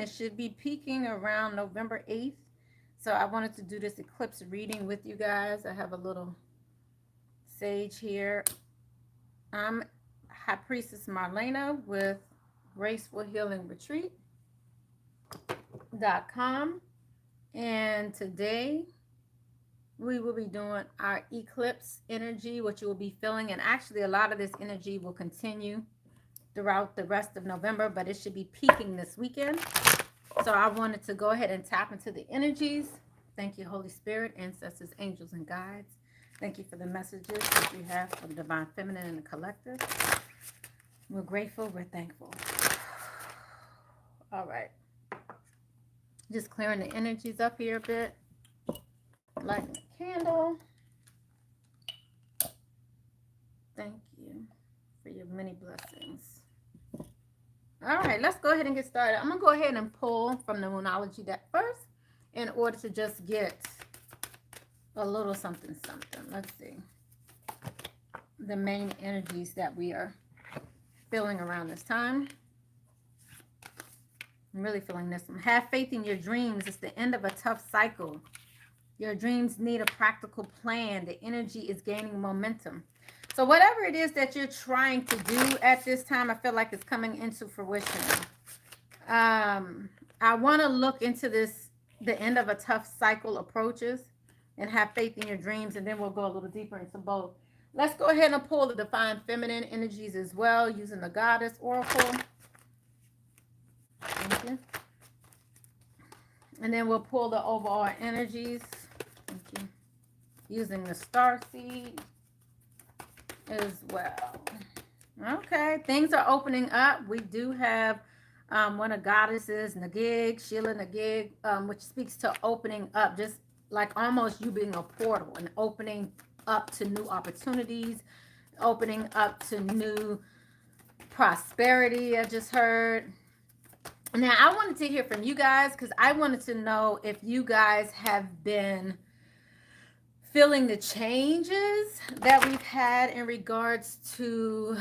It should be peaking around November 8th. So I wanted to do this eclipse reading with you guys. I have a little sage here. I'm High Priestess Marlana with GracefulHealingRetreat.com. And today we will be doing our eclipse energy, which you will be feeling. And actually, a lot of this energy will continue throughout the rest of November, but it should be peaking this weekend. So I wanted to go ahead and tap into the energies. Thank you, Holy Spirit, ancestors, angels, and guides. Thank you for the messages that you have from Divine Feminine and the Collective. We're grateful. We're thankful. All right. Just clearing the energies up here a bit. Lighting a candle. Thank you for your many blessings. All right, let's go ahead and get started. I'm going to go ahead and pull from the Moonology deck first in order to just get a little something. Let's see. The main energies that we are feeling around this time. I'm really feeling this one. Have faith in your dreams. It's the end of a tough cycle. Your dreams need a practical plan. The energy is gaining momentum. So whatever it is that you're trying to do at this time, I feel like it's coming into fruition. I want to look into this, the end of a tough cycle approaches, and have faith in your dreams, and then we'll go a little deeper into both. Let's go ahead and pull the Divine Feminine energies as well, using the Goddess Oracle. Thank you. And then we'll pull the overall energies. Thank you. Using the Star Seed as well. Okay, things are opening up. We do have one of goddesses, Nagig, Sheila Nagig, which speaks to opening up, just like almost you being a portal and opening up to new opportunities, opening up to new prosperity. I just heard. Now, I wanted to hear from you guys because I wanted to know if you guys have been feeling the changes that we've had in regards to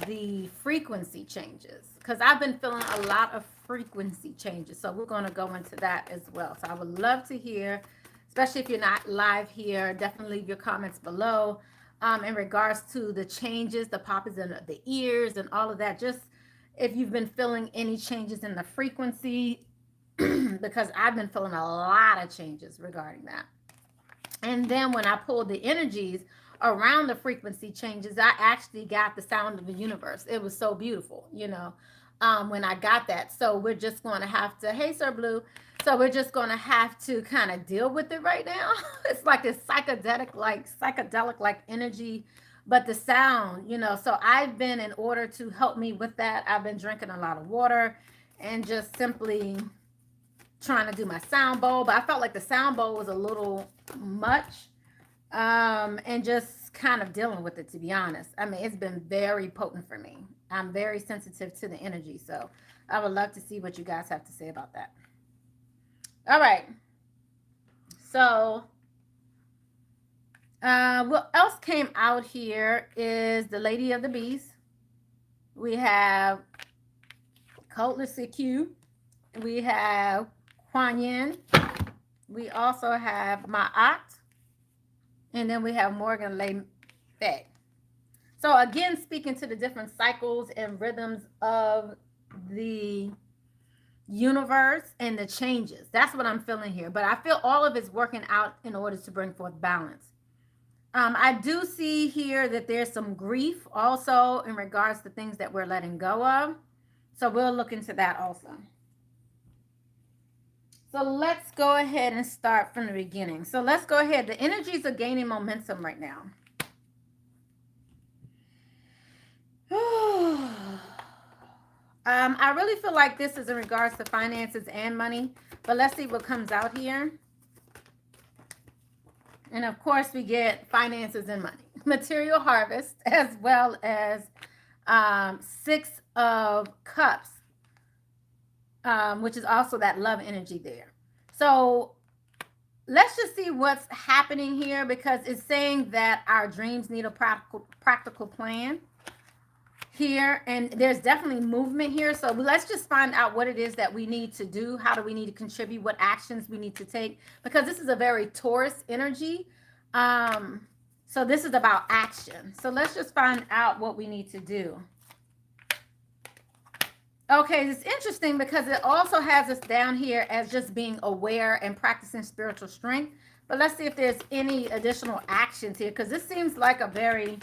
the frequency changes, because I've been feeling a lot of frequency changes. So we're going to go into that as well. So I would love to hear, especially if you're not live here, definitely leave your comments below in regards to the changes, the poppers in the ears and all of that. Just if you've been feeling any changes in the frequency, because I've been feeling a lot of changes regarding that. And then when I pulled the energies around the frequency changes, I actually got the sound of the universe. It was so beautiful, you know, when I got that. So we're just going to have to, hey, Sir Blue. So we're just going to have to kind of deal with it right now. It's like this psychedelic like energy, but the sound, you know. So I've been, in order to help me with that, I've been drinking a lot of water and just simply trying to do my sound bowl. But I felt like the sound bowl was a little much, and just kind of dealing with it, to be honest. I mean, it's been very potent for me. I'm very sensitive to the energy, so I would love to see what you guys have to say about that. All right, so what else came out here is the Lady of the Beast. We have Cutlass Q. We have Kuan Yin. We also have Ma'at. And then we have Morgan Le Fay. So again, speaking to the different cycles and rhythms of the universe and the changes. That's what I'm feeling here. But I feel all of it's working out in order to bring forth balance. I do see here that there's some grief also in regards to things that we're letting go of. So we'll look into that also. So let's go ahead and start from the beginning. So let's go ahead. The energies are gaining momentum right now. I really feel like this is in regards to finances and money, but let's see what comes out here. And of course, we get finances and money, material harvest, as well as 6 of Cups, which is also that love energy there. So let's just see what's happening here, because it's saying that our dreams need a practical plan. here, and there's definitely movement here. So let's just find out what it is that we need to do. How do we need to contribute? What actions we need to take? Because this is a very Taurus energy. So this is about action. So let's just find out what we need to do. Okay, it's interesting because it also has us down here as just being aware and practicing spiritual strength. But let's see if there's any additional actions here, because this seems like a very,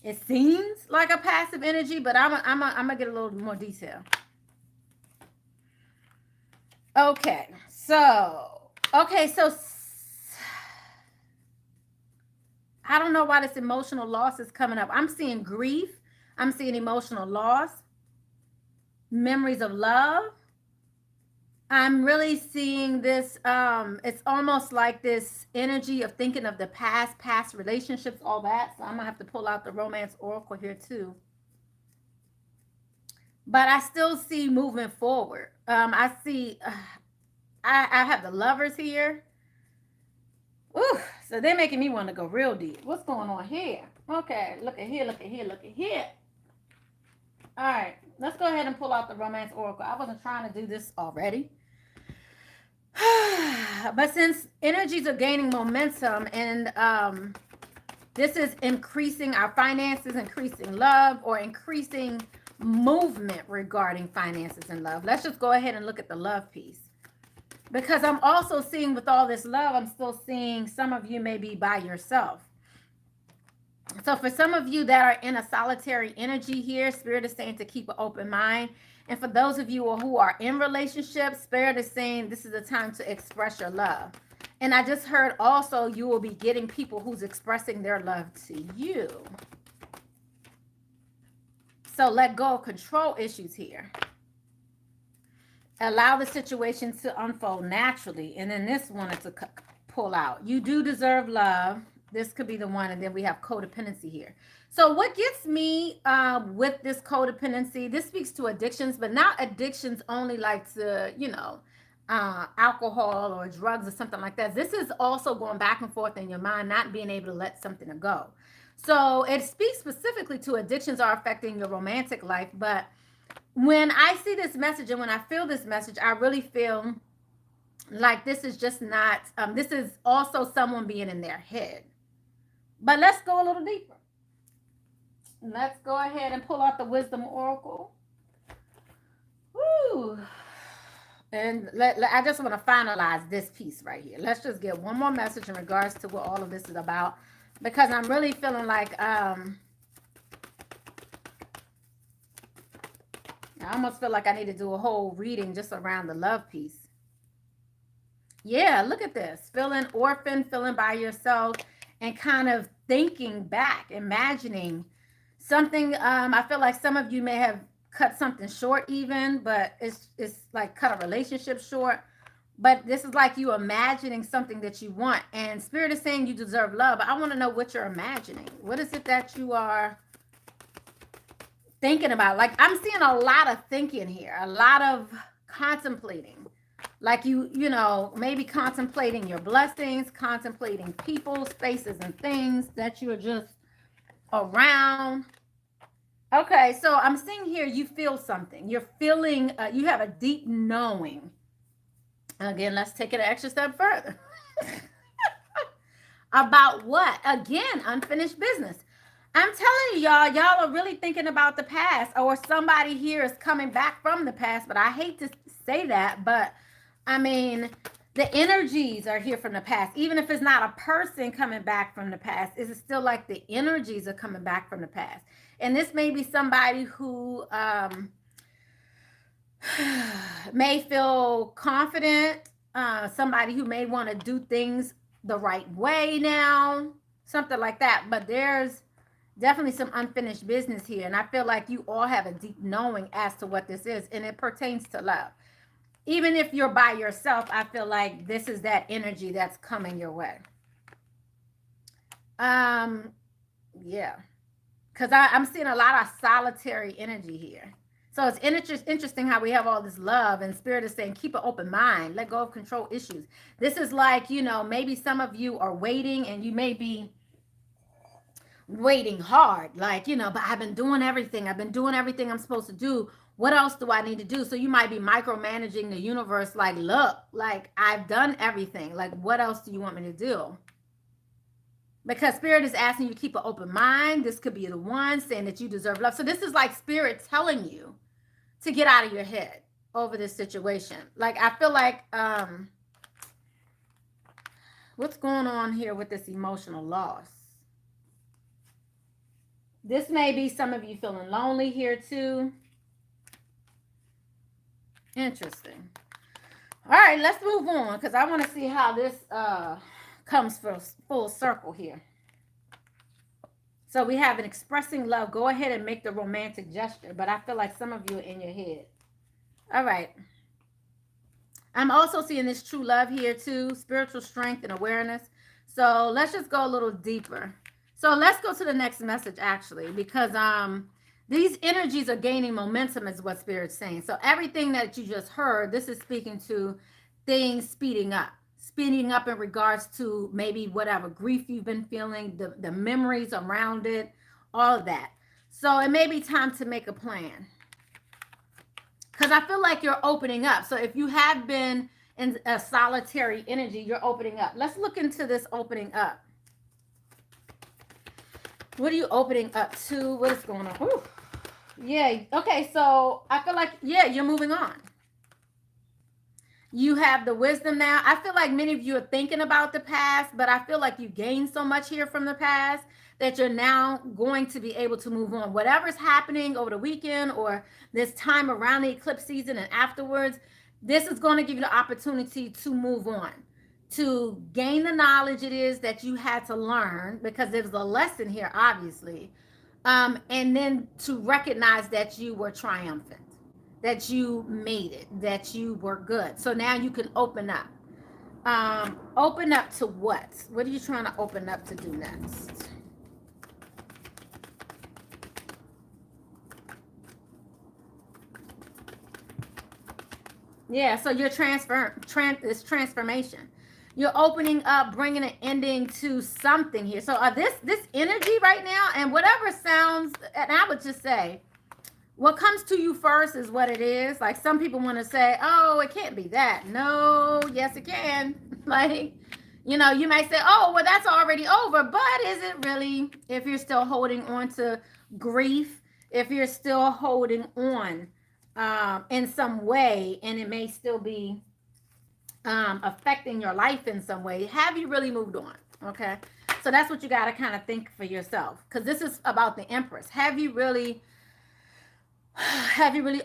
it seems like a passive energy, but I'm gonna get a little more detail. Okay, so I don't know why this emotional loss is coming up. I'm seeing grief. I'm seeing emotional loss, memories of love. I'm really seeing this, it's almost like this energy of thinking of the past relationships, all that. So I'm gonna have to pull out the romance oracle here too. But I still see moving forward. I see, I have the lovers here. Ooh, so they're making me want to go real deep. What's going on here? Okay, look at here, look at here, look at here. All right, let's go ahead and pull out the romance oracle. I wasn't trying to do this already. But since energies are gaining momentum and this is increasing our finances, increasing love, or increasing movement regarding finances and love. Let's just go ahead and look at the love piece. Because I'm also seeing with all this love, I'm still seeing some of you may be by yourself. So for some of you that are in a solitary energy here, Spirit is saying to keep an open mind. And for those of you who are in relationships, Spirit is saying this is the time to express your love. And I just heard also you will be getting people who's expressing their love to you. So let go of control issues here. Allow the situation to unfold naturally. And then this one is to pull out. You do deserve love. This could be the one. And then we have codependency here. So what gets me with this codependency, this speaks to addictions, but not addictions only like to, you know, alcohol or drugs or something like that. This is also going back and forth in your mind, not being able to let something go. So it speaks specifically to addictions are affecting your romantic life. But when I see this message and when I feel this message, I really feel like this is just not, this is also someone being in their head. But let's go a little deeper. Let's go ahead and pull out the wisdom oracle. Woo. And I just want to finalize this piece right here. Let's just get one more message in regards to what all of this is about, because I'm really feeling like I almost feel like I need to do a whole reading just around the love piece. Yeah, look at this. Feeling orphaned, feeling by yourself, and kind of thinking back, imagining something. I feel like some of you may have cut something short even, but it's like cut a relationship short. But this is like you imagining something that you want. And Spirit is saying you deserve love. But I want to know what you're imagining. What is it that you are thinking about? Like, I'm seeing a lot of thinking here, a lot of contemplating. Like you know, maybe contemplating your blessings, contemplating people, spaces, and things that you are just around. Okay, so I'm seeing here you feel something. You're feeling, you have a deep knowing. Again, let's take it an extra step further. About what? Again, unfinished business. I'm telling you, y'all are really thinking about the past, or somebody here is coming back from the past. But I hate to say that, but I mean, the energies are here from the past. Even if it's not a person coming back from the past, it's still like the energies are coming back from the past. And this may be somebody who may feel confident, somebody who may want to do things the right way now, something like that. But there's definitely some unfinished business here. And I feel like you all have a deep knowing as to what this is. And it pertains to love. Even if you're by yourself, I feel like this is that energy that's coming your way. Yeah. Because I'm seeing a lot of solitary energy here. So it's interesting how we have all this love, and Spirit is saying, keep an open mind, let go of control issues. This is like, you know, maybe some of you are waiting and you may be waiting hard, like, you know, but I've been doing everything. I've been doing everything I'm supposed to do. What else do I need to do? So you might be micromanaging the universe, like, look, like, I've done everything. Like, what else do you want me to do? Because Spirit is asking you to keep an open mind. This could be the one saying that you deserve love. So this is like Spirit telling you to get out of your head over this situation. Like, I feel like, what's going on here with this emotional loss? This may be some of you feeling lonely here too. Interesting. All right, let's move on because I want to see how this comes full circle here. So we have an expressing love. Go ahead and make the romantic gesture, but I feel like some of you are in your head. All right. I'm also seeing this true love here too, spiritual strength and awareness. So let's just go a little deeper. So let's go to the next message actually, because these energies are gaining momentum is what Spirit's saying. So everything that you just heard, this is speaking to things speeding up in regards to maybe whatever grief you've been feeling, the memories around it, all of that. So it may be time to make a plan. Because I feel like you're opening up. So if you have been in a solitary energy, you're opening up. Let's look into this opening up. What are you opening up to? What is going on? Whew. Yeah. Okay. So I feel like, yeah, you're moving on. You have the wisdom now. I feel like many of you are thinking about the past, but I feel like you gained so much here from the past that you're now going to be able to move on. Whatever's happening over the weekend or this time around the eclipse season and afterwards, this is going to give you the opportunity to move on, to gain the knowledge it is that you had to learn, because there's a lesson here, obviously, and then to recognize that you were triumphant, that you made it, that you were good. So now you can open up. Open up to what? What are you trying to open up to do next? Yeah, so you're this transformation. You're opening up, bringing an ending to something here. So this energy right now, and whatever sounds, and I would just say, what comes to you first is what it is. Like some people want to say, oh, it can't be that. No, yes, it can. Like, you know, you may say, oh, well, that's already over. But is it really? If you're still holding on to grief, if you're still holding on in some way, and it may still be affecting your life in some way, have you really moved on? Okay. So that's what you got to kind of think for yourself. Because this is about the Empress. Have you really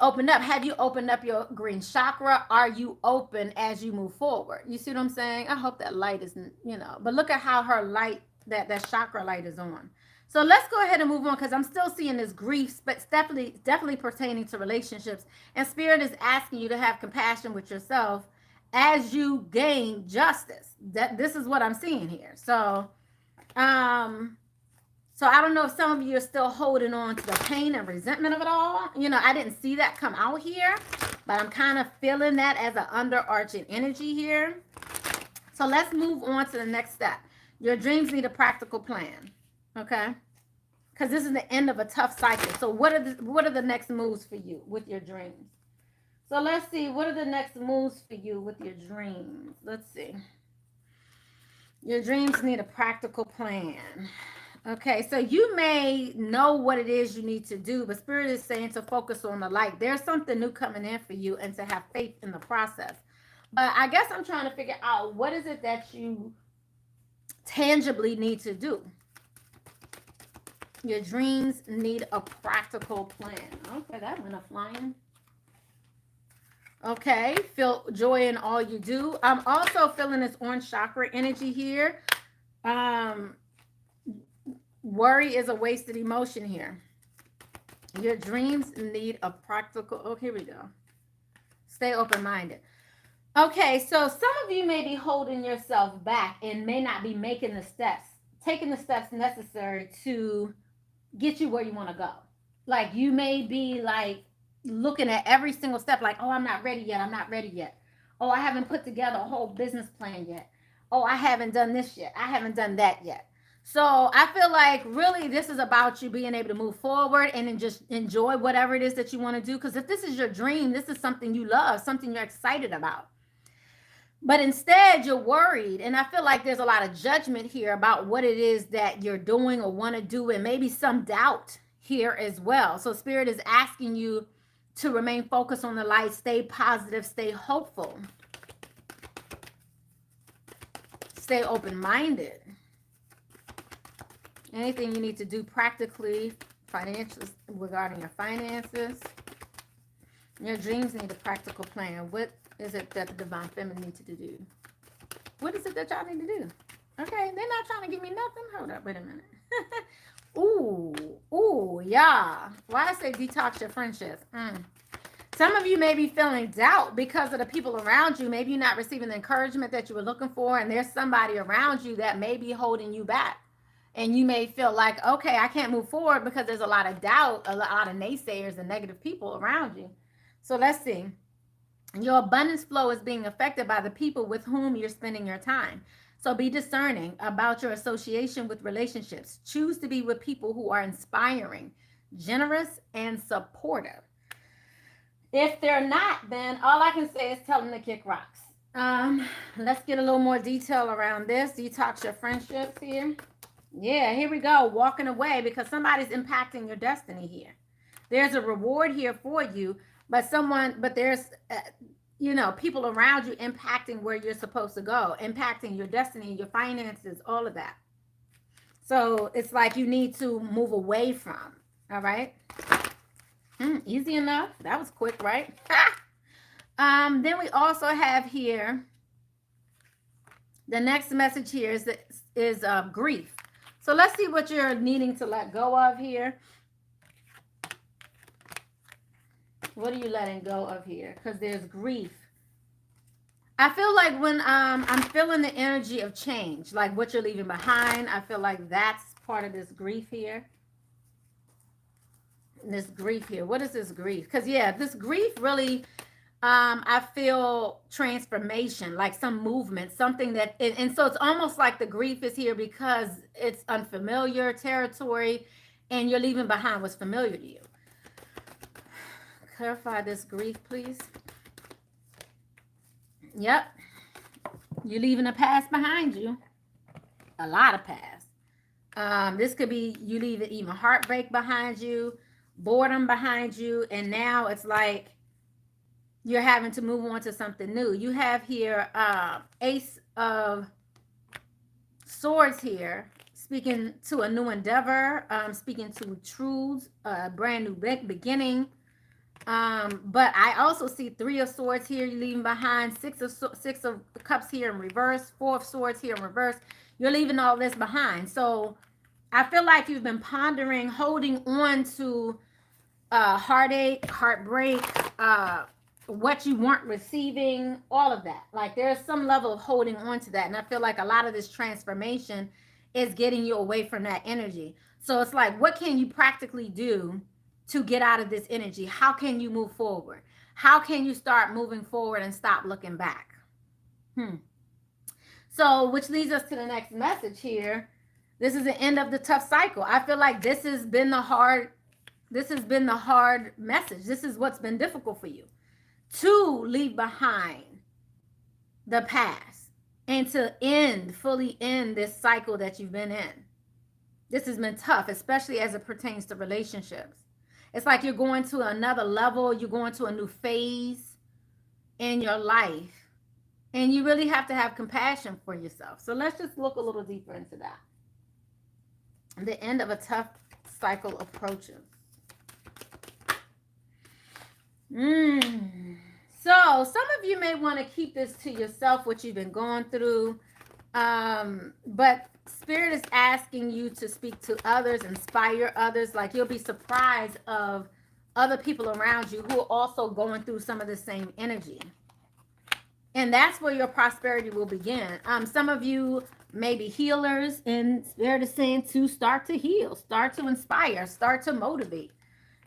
opened up? Have you opened up your green chakra? Are you open as you move forward? You see what I'm saying? I hope that light isn't, you know, but look at how her light, that chakra light is on. So let's go ahead and move on, because I'm still seeing this grief, but it's definitely pertaining to relationships. And Spirit is asking you to have compassion with yourself as you gain justice. This is what I'm seeing here. So so I don't know if some of you are still holding on to the pain and resentment of it all. You know, I didn't see that come out here, but I'm kind of feeling that as an underarching energy here. So let's move on to the next step. Your dreams need a practical plan, okay? Because this is the end of a tough cycle. So what are the next moves for you with your dreams? So let's see, what are the next moves for you with your dreams? Let's see. Your dreams need a practical plan. Okay, so you may know what it is you need to do, but Spirit is saying to focus on the light. There's something new coming in for you, and to have faith in the process. But I guess I'm trying to figure out, what is it that you tangibly need to do? Your dreams need a practical plan. Okay, that went up flying. Okay, feel joy in all you do. I'm also feeling this orange chakra energy here. Worry is a wasted emotion here. Your dreams need a practical, oh, here we go. Stay open-minded. Okay, so some of you may be holding yourself back and may not be taking the steps necessary to get you where you want to go. Like you may be like looking at every single step like, oh, I'm not ready yet. I'm not ready yet. Oh, I haven't put together a whole business plan yet. Oh, I haven't done this yet. I haven't done that yet. So I feel like really this is about you being able to move forward and then just enjoy whatever it is that you want to do. Because if this is your dream, this is something you love, something you're excited about. But instead, you're worried. And I feel like there's a lot of judgment here about what it is that you're doing or want to do, and maybe some doubt here as well. So, Spirit is asking you to remain focused on the light, stay positive, stay hopeful, stay open minded. Anything you need to do practically, financially, regarding your finances. Your dreams need a practical plan. What is it that the divine feminine needs to do? What is it that y'all need to do? Okay, they're not trying to give me nothing. Hold up, wait a minute. Ooh, yeah. Why I say detox your friendships? Some of you may be feeling doubt because of the people around you. Maybe you're not receiving the encouragement that you were looking for, and there's somebody around you that may be holding you back. And you may feel like, okay, I can't move forward because there's a lot of doubt, a lot of naysayers and negative people around you. So let's see. Your abundance flow is being affected by the people with whom you're spending your time. So be discerning about your association with relationships. Choose to be with people who are inspiring, generous, and supportive. If they're not, then all I can say is tell them to kick rocks. Let's get a little more detail around this. Detox your friendships here. Yeah, here we go. Walking away because somebody's impacting your destiny here. There's a reward here for you, but there's, people around you impacting where you're supposed to go, impacting your destiny, your finances, all of that. So it's like you need to move away from. All right. Easy enough. That was quick, right? Then we also have here, the next message here is grief. So let's see what you're needing to let go of here. What are you letting go of here? Because there's grief. I feel like when I'm feeling the energy of change, like what you're leaving behind, I feel like that's part of this grief here. This grief here. What is this grief? Because, yeah, this grief really, I feel transformation, like some movement, something that, and so it's almost like the grief is here because it's unfamiliar territory and you're leaving behind what's familiar to you. Clarify this grief, please. Yep. You're leaving a past behind you. A lot of past. This could be you leaving even heartbreak behind you, boredom behind you, and now it's like you're having to move on to something new. You have here Ace of Swords here, speaking to a new endeavor, speaking to truths, a brand new beginning. But I also see Three of Swords here you're leaving behind, Six of Cups here in reverse, Four of Swords here in reverse. You're leaving all this behind. So I feel like you've been pondering, holding on to heartache, heartbreak, what you weren't receiving, all of that. Like there's some level of holding on to that. And I feel like a lot of this transformation is getting you away from that energy. So it's like, what can you practically do to get out of this energy? How can you move forward? How can you start moving forward and stop looking back? So, which leads us to the next message here. This is the end of the tough cycle. I feel like this has been the hard message. This is what's been difficult for you. To leave behind the past and to fully end this cycle that you've been in. This has been tough, especially as it pertains to relationships. It's like you're going to another level. You're going to a new phase in your life. And you really have to have compassion for yourself. So let's just look a little deeper into that. The end of a tough cycle approaches. So some of you may want to keep this to yourself, what you've been going through. But Spirit is asking you to speak to others, inspire others. Like you'll be surprised of other people around you who are also going through some of the same energy. And that's where your prosperity will begin. Some of you may be healers, and Spirit is saying to start to heal, start to inspire, start to motivate.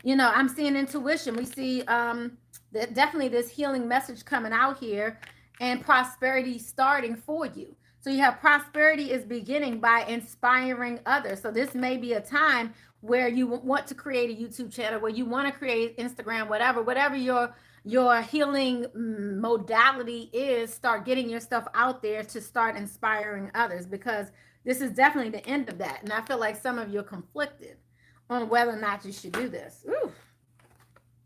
I'm seeing intuition. We see definitely this healing message coming out here and prosperity starting for you. So you have prosperity is beginning by inspiring others. So this may be a time where you want to create a YouTube channel, where you want to create Instagram, whatever your healing modality is. Start getting your stuff out there to start inspiring others, because this is definitely the end of that. And I feel like some of you are conflicted on whether or not you should do this. Ooh.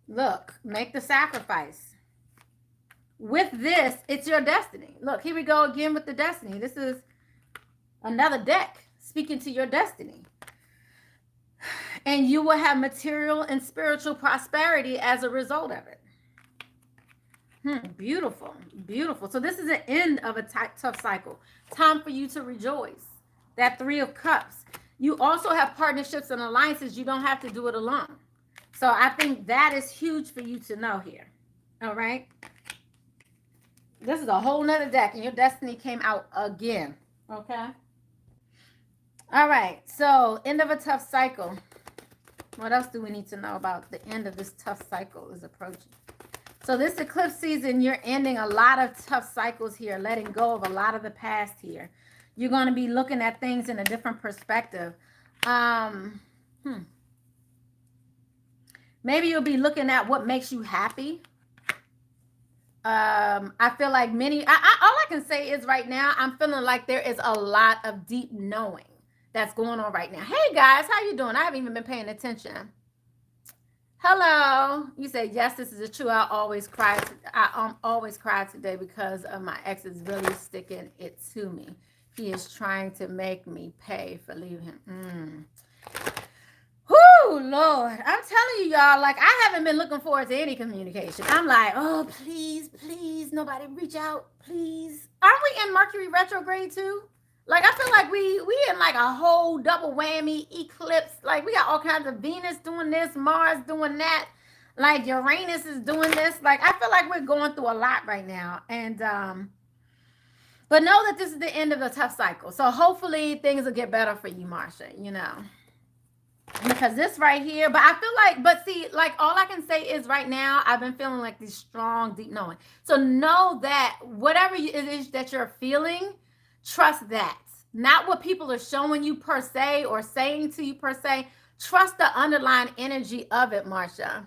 Look, make the sacrifice. With this, it's your destiny. Look, here we go again with the destiny. This is another deck speaking to your destiny. And you will have material and spiritual prosperity as a result of it. Beautiful, beautiful. So this is the end of a tough cycle. Time for you to rejoice. That 3 of Cups. You also have partnerships and alliances. You don't have to do it alone. So I think that is huge for you to know here. All right. This is a whole nother deck, and your destiny came out again. Okay. All right. So end of a tough cycle. What else do we need to know about the end of this tough cycle is approaching? So this eclipse season, you're ending a lot of tough cycles here, letting go of a lot of the past here. You're going to be looking at things in a different perspective. Maybe you'll be looking at what makes you happy. I feel like all I can say is right now, I'm feeling like there is a lot of deep knowing that's going on right now. Hey guys, how you doing? I haven't even been paying attention. Hello. You say, yes, this is true. I always cry today because of my ex is really sticking it to me. He is trying to make me pay for leaving him. Whoo, Lord. I'm telling you, y'all, like, I haven't been looking forward to any communication. I'm like, oh, please, nobody reach out, please. Aren't we in Mercury retrograde too? Like, I feel like we in like a whole double whammy eclipse. Like, we got all kinds of Venus doing this, Mars doing that. Like, Uranus is doing this. Like, I feel like we're going through a lot right now. And, but know that this is the end of the tough cycle. So hopefully things will get better for you, Marsha, you know. Because this right here, but I feel like, but see, like, all I can say is right now, I've been feeling like this strong, deep knowing. So know that whatever it is that you're feeling, trust that. Not what people are showing you per se or saying to you per se. Trust the underlying energy of it, Marsha.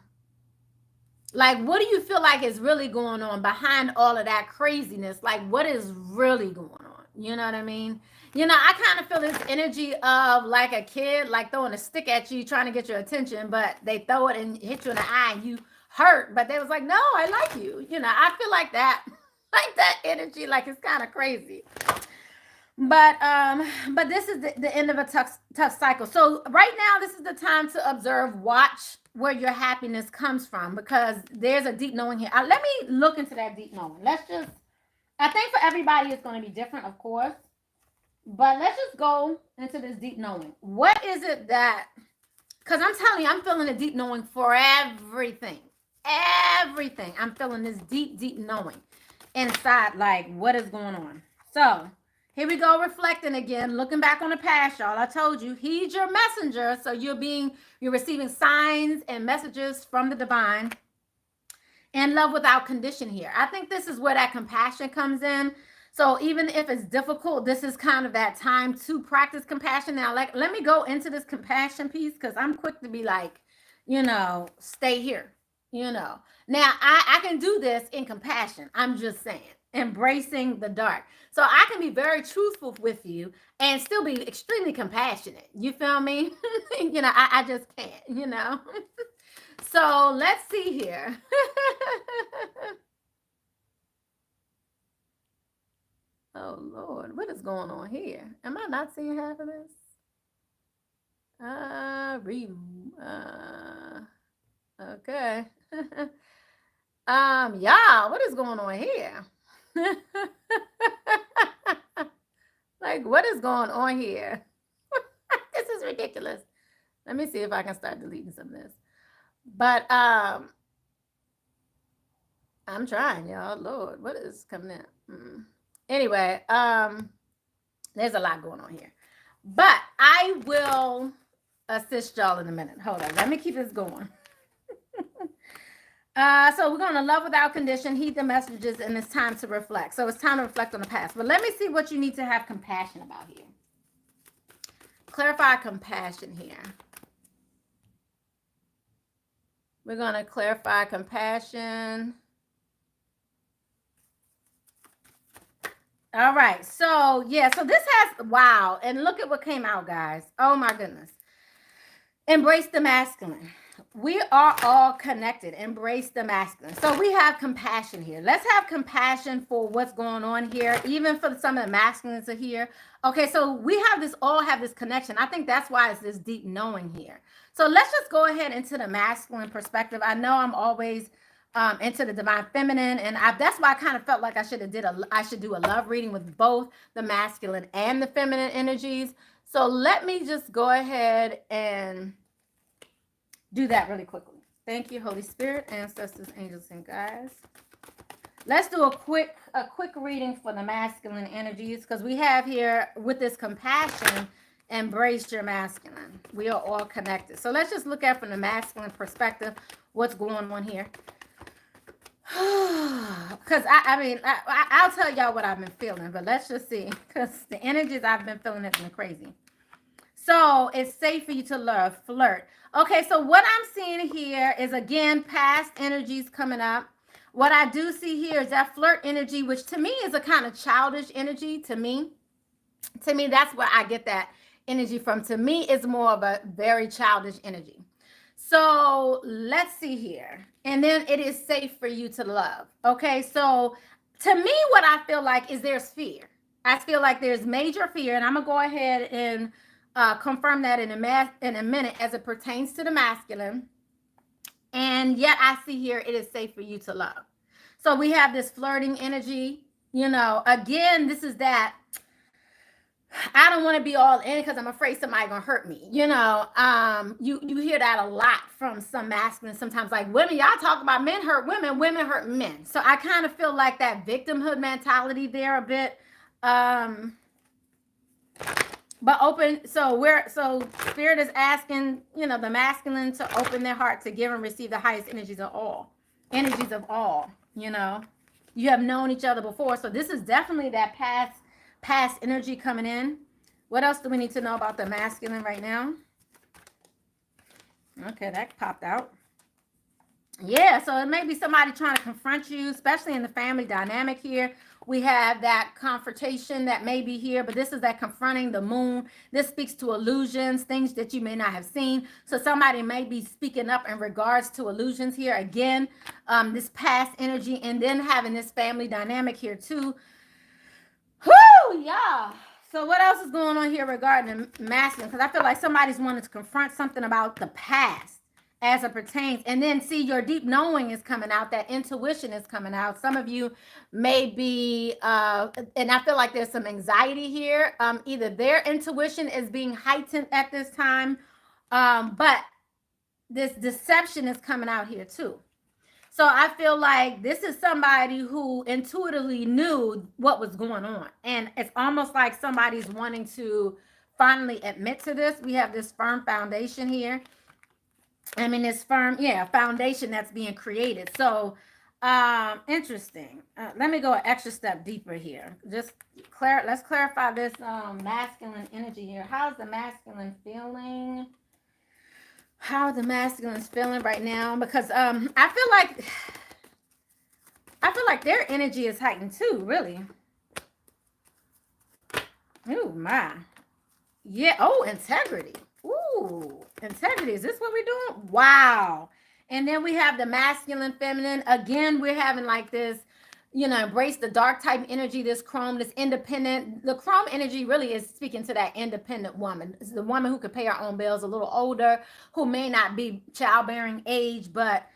Like, what do you feel like is really going on behind all of that craziness? Like, what is really going on? You know what I mean? You know, I kind of feel this energy of like a kid, like throwing a stick at you, trying to get your attention, but they throw it and hit you in the eye and you hurt. But they was like, no, I like you. You know, I feel like that, like that energy, like it's kind of crazy. But this is the end of a tough cycle. So right now, this is the time to observe, watch where your happiness comes from, because there's a deep knowing here. Let me look into that deep knowing. I think for everybody it's going to be different, of course. But let's just go into this deep knowing. What is it that, because I'm telling you, I'm feeling a deep knowing for everything. Everything. I'm feeling this deep, deep knowing inside, like, what is going on? So here we go, reflecting again, looking back on the past, y'all. I told you, he's your messenger. So you're receiving signs and messages from the divine, and love without condition here. I think this is where that compassion comes in. So even if it's difficult, this is kind of that time to practice compassion. Now, like, let me go into this compassion piece, because I'm quick to be like, you know, stay here, you know. Now, I can do this in compassion. I'm just saying, embracing the dark. So I can be very truthful with you and still be extremely compassionate. You feel me? You know, I just can't, you know. So let's see here. Oh, Lord, what is going on here? Am I not seeing half of this? Okay. Y'all, what is going on here? Like, what is going on here? This is ridiculous. Let me see if I can start deleting some of this. But I'm trying, y'all. Lord, what is coming in? Anyway, there's a lot going on here. But I will assist y'all in a minute. Hold on. Let me keep this going. So we're going to love without condition, heed the messages, and it's time to reflect. So it's time to reflect on the past. But let me see what you need to have compassion about here. Clarify compassion here. We're going to clarify compassion. All right. So, yeah. So this has, wow. And look at what came out, guys. Oh, my goodness. Embrace the masculine. We are all connected. Embrace the masculine. So we have compassion here. Let's have compassion for what's going on here, even for some of the masculines are here. Okay, so we have this, all have this connection. I think that's why it's this deep knowing here. So let's just go ahead into the masculine perspective. I know I'm always into the divine feminine, and that's why I kind of felt like I should do a love reading with both the masculine and the feminine energies. So let me just go ahead and do that really quickly. Thank you, Holy Spirit, ancestors, angels, and guides. Let's do a quick reading for the masculine energies, because we have here, with this compassion, embrace your masculine. We are all connected. So let's just look at from the masculine perspective what's going on here. Because I'll tell y'all what I've been feeling, but let's just see, because the energies I've been feeling has been crazy. So it's safe for you to love, flirt. Okay, so what I'm seeing here is, again, past energies coming up. What I do see here is that flirt energy, which to me is a kind of childish energy. To me, that's where I get that energy from. To me, it's more of a very childish energy. So let's see here. And then it is safe for you to love. Okay, so to me, what I feel like is there's fear. I feel like there's major fear, and I'm going to go ahead and confirm that in a minute as it pertains to the masculine. And yet I see here it is safe for you to love. So we have this flirting energy. You know, again, this is that I don't want to be all in because I'm afraid somebody gonna hurt me. You know, you hear that a lot from some masculine. Sometimes, like, women, y'all talk about men hurt women, women hurt men. So I kind of feel like that victimhood mentality there a bit. But open, so spirit is asking, you know, the masculine to open their heart to give and receive the highest energies of all. Energies of all, you know. You have known each other before. So this is definitely that past energy coming in. What else do we need to know about the masculine right now? Okay, that popped out. Yeah, so it may be somebody trying to confront you, especially in the family dynamic here. We have that confrontation that may be here, but this is that confronting the moon. This speaks to illusions, things that you may not have seen. So somebody may be speaking up in regards to illusions here. Again, this past energy, and then having this family dynamic here too. Whoo, yeah. So what else is going on here regarding the masculine? Because I feel like somebody's wanting to confront something about the past as it pertains. And then see, your deep knowing is coming out. That intuition is coming out. Some of you may be, and I feel like there's some anxiety here. Either their intuition is being heightened at this time, but this deception is coming out here too. So I feel like this is somebody who intuitively knew what was going on. And it's almost like somebody's wanting to finally admit to this. We have this firm foundation here. I mean, this firm, foundation that's being created. So interesting. Let me go an extra step deeper here. Let's clarify this masculine energy here. How's the masculine feeling? How are the masculines feeling right now? Because I feel like their energy is heightened too, really. Ooh, my. Yeah, oh, integrity. Ooh, integrity. Is this what we're doing? Wow. And then we have the masculine, feminine. Again, we're having like this, you know, embrace the dark type energy, this chrome, this independent. The chrome energy really is speaking to that independent woman. It's the woman who could pay her own bills, a little older, who may not be childbearing age, but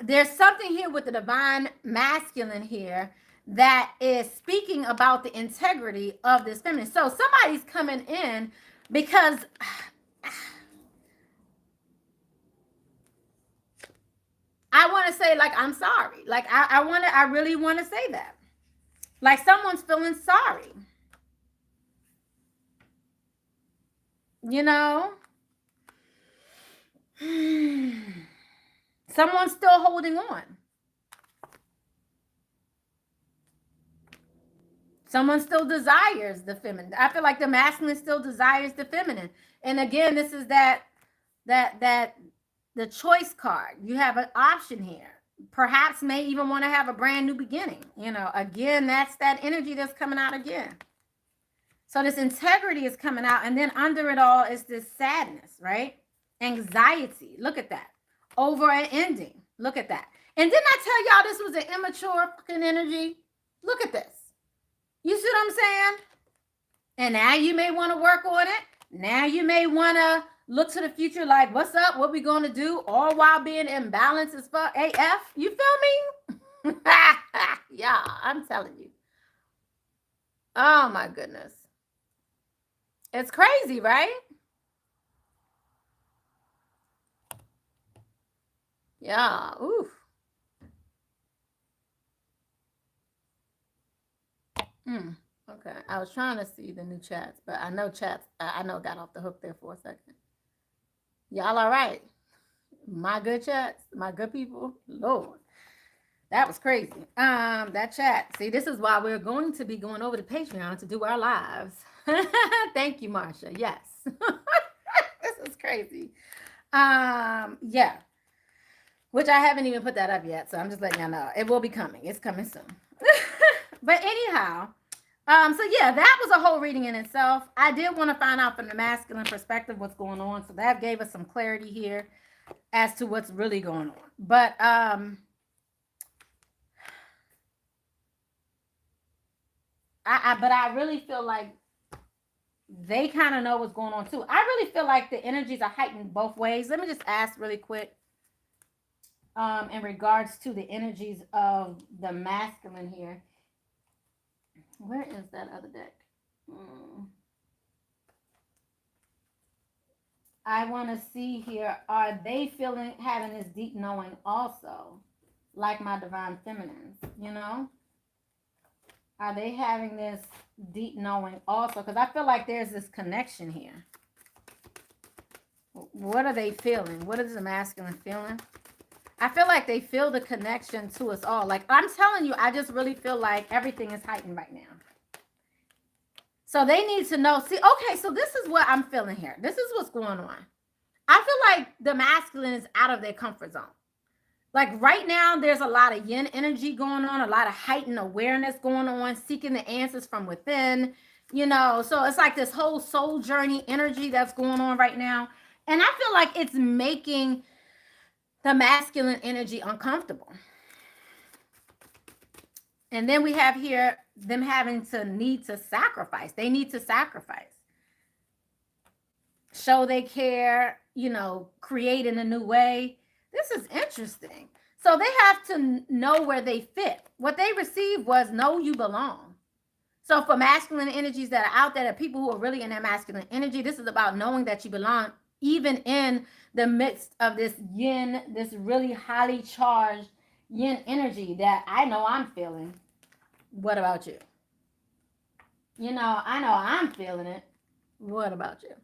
there's something here with the divine masculine here that is speaking about the integrity of this feminine. So somebody's coming in because I want to say, like, I'm sorry. Like, I really want to say that. Like, someone's feeling sorry. You know? Someone's still holding on. Someone still desires the feminine. I feel like the masculine still desires the feminine. And again, this is that the choice card. You have an option here. Perhaps may even want to have a brand new beginning. You know, again, that's that energy that's coming out again. So this integrity is coming out, and then under it all is this sadness, right? Anxiety. Look at that. Over an ending. Look at that. And didn't I tell y'all this was an immature fucking energy? Look at this. You see what I'm saying? And now you may want to work on it. Now you may want to look to the future like, what's up? What we going to do? All while being imbalanced as fuck AF. You feel me? Yeah, I'm telling you. Oh, my goodness. It's crazy, right? Yeah. Oof. Okay. I was trying to see the new chats, but I know chats, I know got off the hook there for a second. Y'all all right? My good chats, my good people. Lord. That was crazy. That chat. See, this is why we're going to be going over to Patreon to do our lives. Thank you, Marsha. Yes. This is crazy. Yeah. Which I haven't even put that up yet, so I'm just letting y'all know. It will be coming. It's coming soon. But anyhow, so yeah, that was a whole reading in itself. I did want to find out from the masculine perspective what's going on, so that gave us some clarity here as to what's really going on. But I really feel like they kind of know what's going on too. I really feel like the energies are heightened both ways. Let me just ask really quick in regards to the energies of the masculine here. Where is that other deck? I want to see here, are they having this deep knowing also, like my divine feminines, you know? Are they having this deep knowing also? Because I feel like there's this connection here. What are they feeling? What is the masculine feeling? I feel like they feel the connection to us all. Like, I'm telling you, I just really feel like everything is heightened right now. So they need to know. See, okay, so this is what I'm feeling here. This is what's going on. I feel like the masculine is out of their comfort zone. Like right now, there's a lot of yin energy going on, a lot of heightened awareness going on, seeking the answers from within, you know. So it's like this whole soul journey energy that's going on right now. And I feel like it's making the masculine energy uncomfortable. And then we have here them having to need to sacrifice. They need to sacrifice. Show they care, you know, create in a new way. This is interesting. So they have to know where they fit. What they received was know you belong. So for masculine energies that are out there, that people who are really in that masculine energy, this is about knowing that you belong, even in the midst of this yin, this really highly charged yin energy that I know I'm feeling. What about you? You know I'm feeling it. What about you?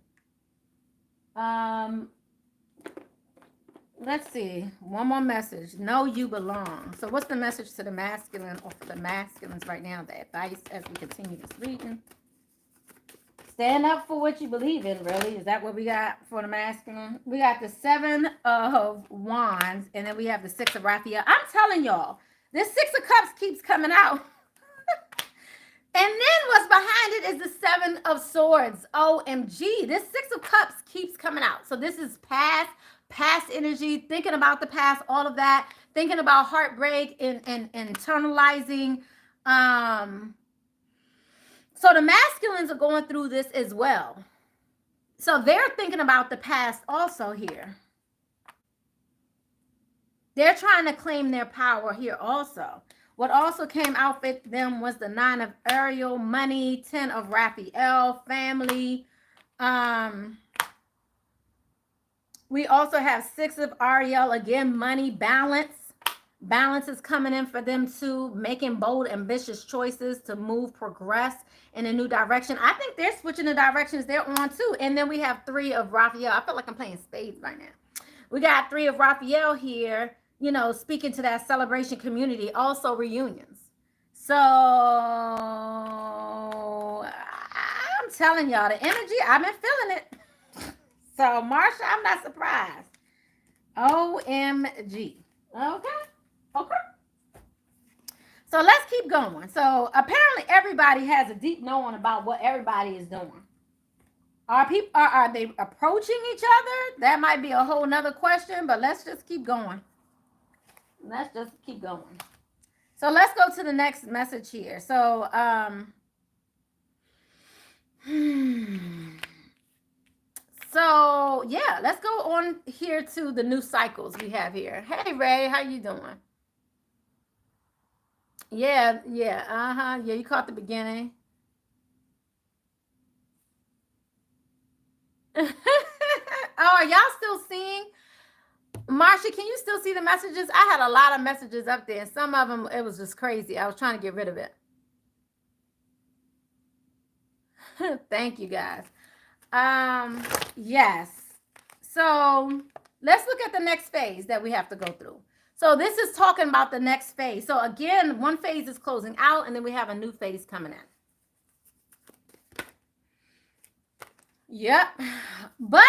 Let's see. One more message. Know you belong. So what's the message to the masculine or for the masculines right now? The advice as we continue this reading. Stand up for what you believe in, really. Is that what we got for the masculine? We got the 7 of Wands, and then we have the 6 of Raphael. I'm telling y'all, this 6 of Cups keeps coming out. And then what's behind it is the 7 of Swords. OMG. This 6 of Cups keeps coming out. So this is past energy, thinking about the past, all of that, thinking about heartbreak and internalizing. So the masculines are going through this as well. So they're thinking about the past also here. They're trying to claim their power here also. What also came out with them was the 9 of Ariel, money, 10 of Raphael, family. We also have 6 of Ariel, again, money, balance. Balance is coming in for them too, making bold, ambitious choices to move, progress in a new direction. I think they're switching the directions they're on too. And then we have 3 of Raphael. I feel like I'm playing spades right now. We got 3 of Raphael here. you know, speaking to that celebration community, also reunions. So I'm telling y'all, the energy, I've been feeling it. So Marsha, I'm not surprised. OMG. Okay. Okay. So let's keep going. So apparently everybody has a deep knowing about what everybody is doing. Are they approaching each other? That might be a whole nother question, but let's just keep going. Let's just keep going. So let's go to the next message here. So so yeah, let's go on here to the new cycles we have here. Hey Ray, how you doing? Yeah, yeah, yeah, you caught the beginning. Oh, are y'all still seeing? Marsha, can you still see the messages? I had a lot of messages up there, and some of them, it was just crazy. I was trying to get rid of it. Thank you, guys. Yes. So let's look at the next phase that we have to go through. So this is talking about the next phase. So again, one phase is closing out, and then we have a new phase coming in. Yep. But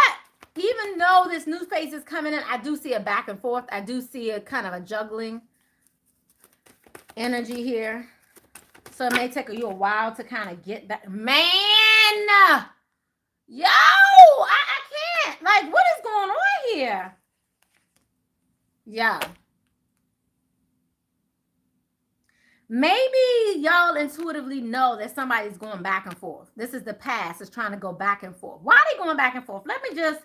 even though this new phase is coming in, I do see a back and forth. I do see a kind of a juggling energy here. So it may take you a while to kind of get that. Man! Yo! I can't. Like, what is going on here? Yeah. Maybe y'all intuitively know that somebody's going back and forth. This is the past. It's trying to go back and forth. Why are they going back and forth? Let me just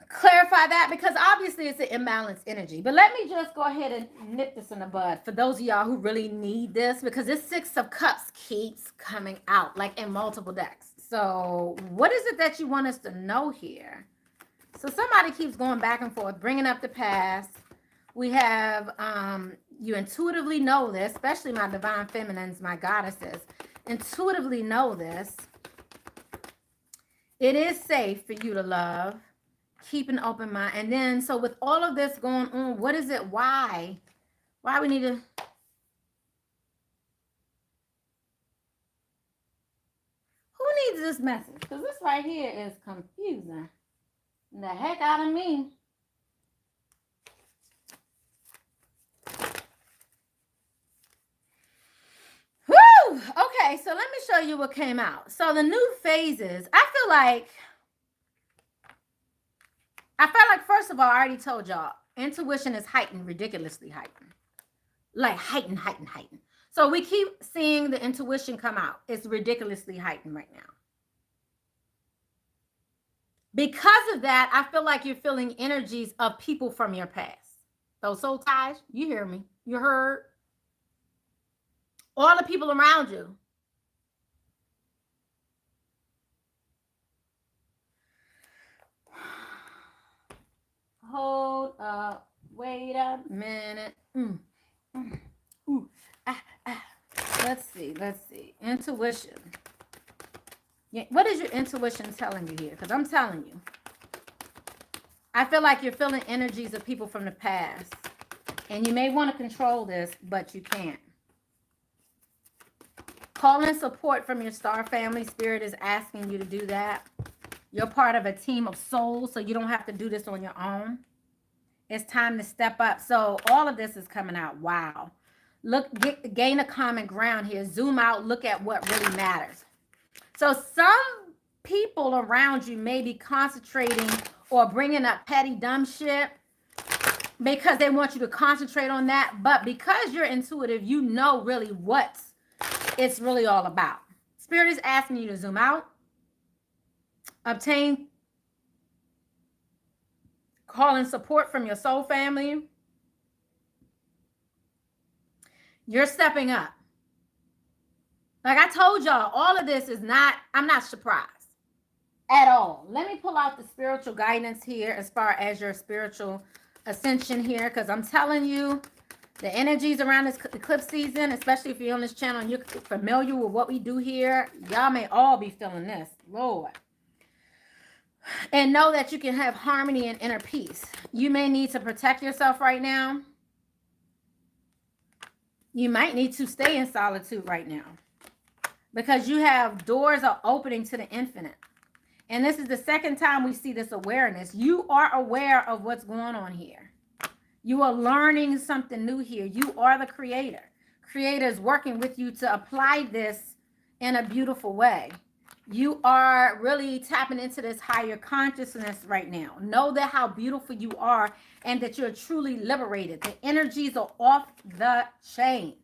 clarify that, because obviously it's an imbalanced energy. But let me just go ahead and nip this in the bud for those of y'all who really need this, because this Six of Cups keeps coming out like in multiple decks. So what is it that you want us to know here? So somebody keeps going back and forth, bringing up the past. We have, you intuitively know this, especially my divine feminines, my goddesses, intuitively know this. It is safe for you to love. Keep an open mind. And then, so with all of this going on, what is it? Why we need to... Who needs this message? Because this right here is confusing the heck out of me. Woo! Okay, so let me show you what came out. So the new phases, I feel like, first of all, I already told y'all, intuition is heightened, ridiculously heightened. Like heightened. So we keep seeing the intuition come out. It's ridiculously heightened right now. Because of that, I feel like you're feeling energies of people from your past. Those soul ties, you hear me? You heard? All the people around you. Hold up. Wait a minute. Let's see. Intuition. Yeah, what is your intuition telling you here? Because I'm telling you. I feel like you're feeling energies of people from the past. And you may want to control this, but you can't. Call in support from your star family. Spirit is asking you to do that. You're part of a team of souls, so you don't have to do this on your own. It's time to step up. So all of this is coming out. Wow. Look, gain a common ground here. Zoom out. Look at what really matters. So some people around you may be concentrating or bringing up petty dumb shit because they want you to concentrate on that. But because you're intuitive, you know really what it's really all about. Spirit is asking you to zoom out. Obtain calling support from your soul family. You're stepping up. Like I told y'all, all of this is not, I'm not surprised at all. Let me pull out the spiritual guidance here as far as your spiritual ascension here, because I'm telling you, the energies around this eclipse season, especially if you're on this channel and you're familiar with what we do here, y'all may all be feeling this. Lord. And know that you can have harmony and inner peace. You may need to protect yourself right now. You might need to stay in solitude right now because you have doors are opening to the infinite. And this is the second time we see this awareness. You are aware of what's going on here. You are learning something new here. You are the creator. Creator is working with you to apply this in a beautiful way. You are really tapping into this higher consciousness right now. Know that how beautiful you are and that you're truly liberated. The energies are off the chain.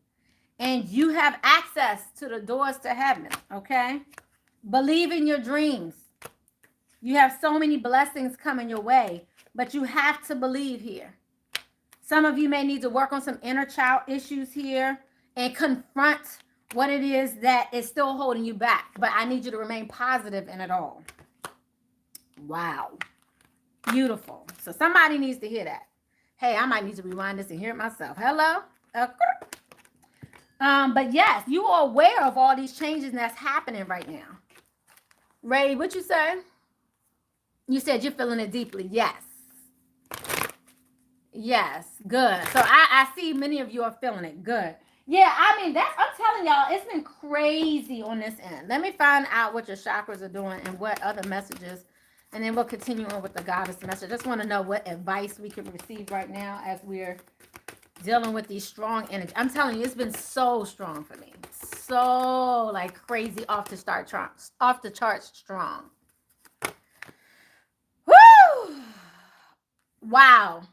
And you have access to the doors to heaven, okay? Believe in your dreams. You have so many blessings coming your way, but you have to believe here. Some of you may need to work on some inner child issues here and confront what it is that is still holding you back. But I need you to remain positive in it all. Wow. Beautiful. So somebody needs to hear that. Hey, I might need to rewind this and hear it myself. Hello? But yes, you are aware of all these changes that's happening right now. Ray, what you say? You said you're feeling it deeply. Yes. Yes. Good. So I see many of you are feeling it. Good. Yeah, I mean, I'm telling y'all, it's been crazy on this end. Let me find out what your chakras are doing and what other messages, and then we'll continue on with the goddess message. I just want to know what advice we can receive right now as we're dealing with these strong energy. I'm telling you, it's been so strong for me. So like crazy off the charts strong. Woo! Wow.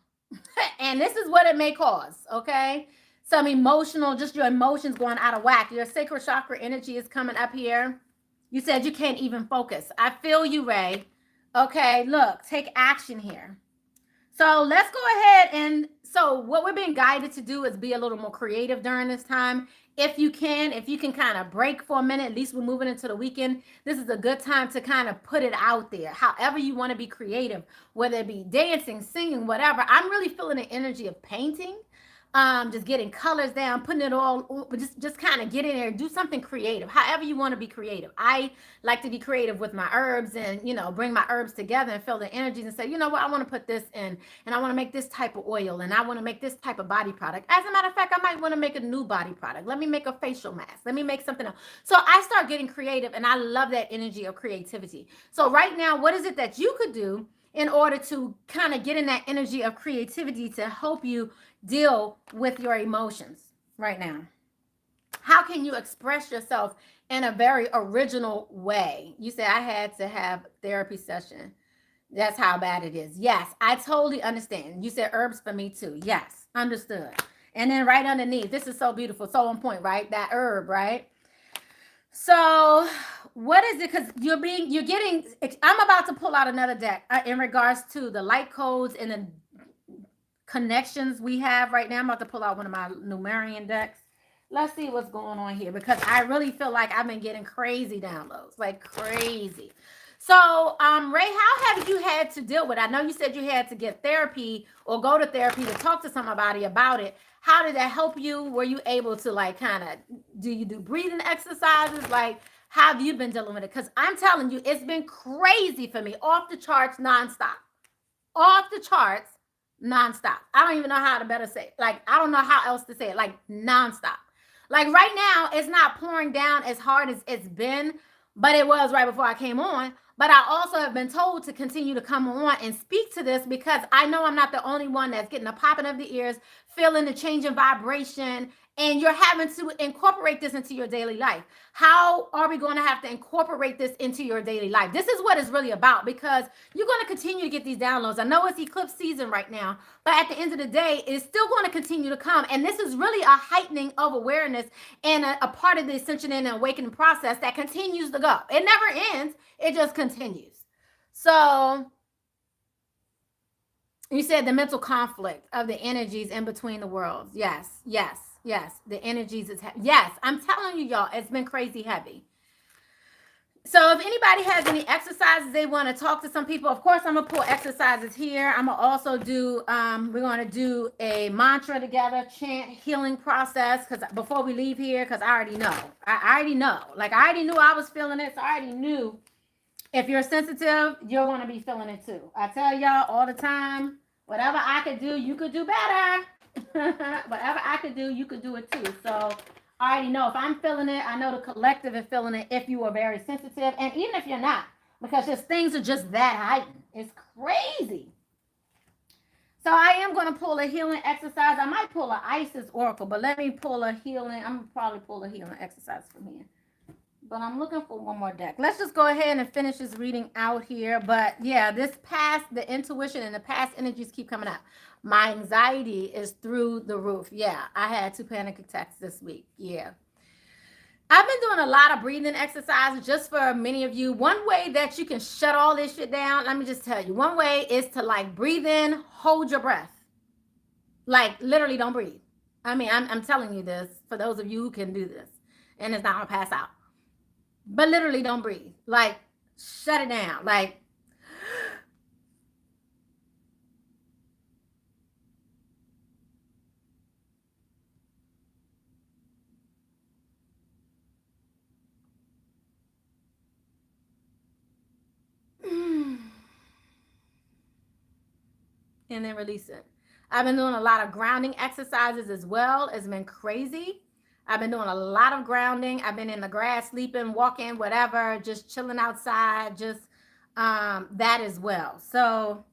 And this is what it may cause, okay? Some emotional, just your emotions going out of whack. Your sacral chakra energy is coming up here. You said you can't even focus. I feel you, Ray. Okay, look, take action here. So let's go ahead and, so what we're being guided to do is be a little more creative during this time. If you can kind of break for a minute, at least we're moving into the weekend. This is a good time to kind of put it out there. However you want to be creative, whether it be dancing, singing, whatever. I'm really feeling the energy of painting. Just getting colors down, putting it all, just kind of get in there, do something creative, however you want to be creative. I like to be creative with my herbs and, you know, bring my herbs together and feel the energies and say, you know what, I want to put this in and I want to make this type of oil and I want to make this type of body product. As a matter of fact, I might want to make a new body product. Let me make a facial mask. Let me make something else. So I start getting creative and I love that energy of creativity. So right now, what is it that you could do in order to kind of get in that energy of creativity to help you deal with your emotions right now? How can you express yourself in a very original way? You said I had to have therapy session. That's how bad it is. Yes, I totally understand. You said herbs for me too. Yes, understood. And then right underneath, this is so beautiful, so on point, right? That herb, right? So what is it? Because you're getting, I'm about to pull out another deck in regards to the light codes and the connections we have right now. I'm about to pull out one of my Numerian decks. Let's see what's going on here, because I really feel like I've been getting crazy downloads, like crazy. So, Ray, how have you had to deal with it? I know you said you had to get therapy or go to therapy to talk to somebody about it. How did that help you? Were you able to like kind of, do you do breathing exercises? Like, how have you been dealing with it? Because I'm telling you, it's been crazy for me, off the charts, nonstop. Off the charts, nonstop. I don't even know how to better say it. Like, I don't know how else to say it. Like, nonstop. Like right now, it's not pouring down as hard as it's been, but it was right before I came on. But I also have been told to continue to come on and speak to this because I know I'm not the only one that's getting the popping of the ears, feeling the change in vibration, and you're having to incorporate this into your daily life. How are we going to have to incorporate this into your daily life? This is what it's really about, because you're going to continue to get these downloads. I know it's eclipse season right now, but at the end of the day, it's still going to continue to come. And this is really a heightening of awareness and a part of the ascension and awakening process that continues to go. It never ends. It just continues. So you said the mental conflict of the energies in between the worlds. Yes, yes, yes. The energies is yes. I'm telling you, y'all, it's been crazy heavy. So if anybody has any exercises they want to talk to some people, of course, I'm going to pull exercises here. I'm going to also do, we're going to do a mantra together, chant, healing process, because before we leave here, because I already know. I already know. Like, I already knew I was feeling it, so I already knew If you're sensitive, you're going to be feeling it too. I tell y'all all the time, whatever I could do, you could do better. Whatever I could do, you could do it too. So I already know if I'm feeling it, I know the collective is feeling it if you are very sensitive. And even if you're not, because just things are just that heightened. It's crazy. So I am going to pull a healing exercise. I might pull an Isis Oracle, but let me pull a healing. I'm going to probably pull a healing exercise from here. But I'm looking for one more deck. Let's just go ahead and finish this reading out here. But yeah, this past, the intuition and the past energies keep coming up. My anxiety is through the roof. Yeah, I had 2 panic attacks this week. Yeah. I've been doing a lot of breathing exercises just for many of you. One way that you can shut all this shit down, let me just tell you. One way is to like breathe in, hold your breath. Like literally don't breathe. I mean, I'm telling you this for those of you who can do this and it's not gonna pass out. But literally don't breathe. Like shut it down. Like and then release it. I've been doing a lot of grounding exercises as well. It's been crazy. I've been doing a lot of grounding. I've been in the grass, sleeping, walking, whatever, just chilling outside, just that as well. So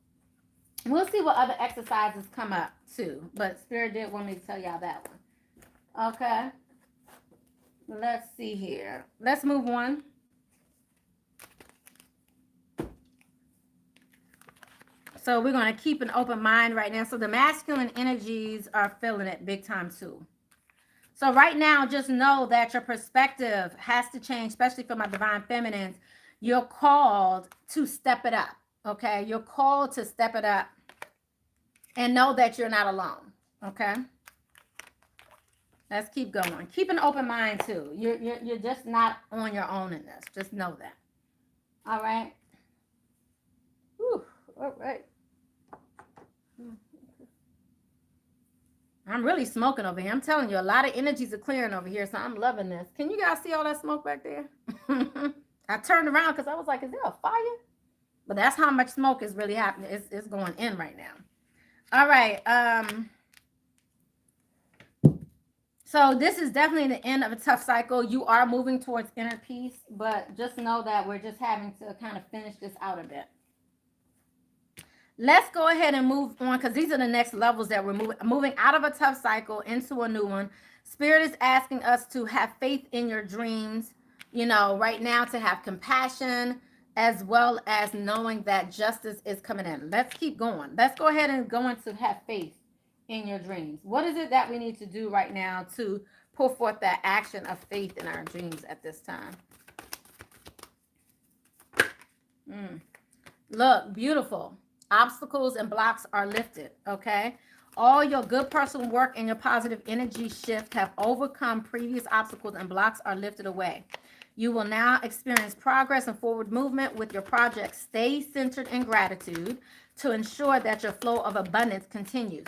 we'll see what other exercises come up too. But Spirit did want me to tell y'all that one. Okay. Let's see here. Let's move on. So we're going to keep an open mind right now. So the masculine energies are feeling it big time too. So right now, just know that your perspective has to change, especially for my divine feminines. You're called to step it up, okay? You're called to step it up and know that you're not alone, okay? Let's keep going. Keep an open mind too. You're just not on your own in this. Just know that. All right? Whew, all right. I'm really smoking over here. I'm telling you, a lot of energies are clearing over here, so I'm loving this. Can you guys see all that smoke back there? I turned around because I was like, is there a fire? But that's how much smoke is really happening. It's going in right now. All right. So this is definitely the end of a tough cycle. You are moving towards inner peace, but just know that we're just having to kind of finish this out a bit. Let's go ahead and move on because these are the next levels that we're moving out of a tough cycle into a new one. Spirit is asking us to have faith in your dreams, you know, right now, to have compassion as well as knowing that justice is coming in. Let's keep going. Let's go ahead and go into have faith in your dreams. What is it that we need to do right now to pull forth that action of faith in our dreams at this time? Look, beautiful. Obstacles and blocks are lifted, okay? All your good personal work and your positive energy shift have overcome previous obstacles and blocks are lifted away. You will now experience progress and forward movement with your project. Stay centered in gratitude to ensure that your flow of abundance continues.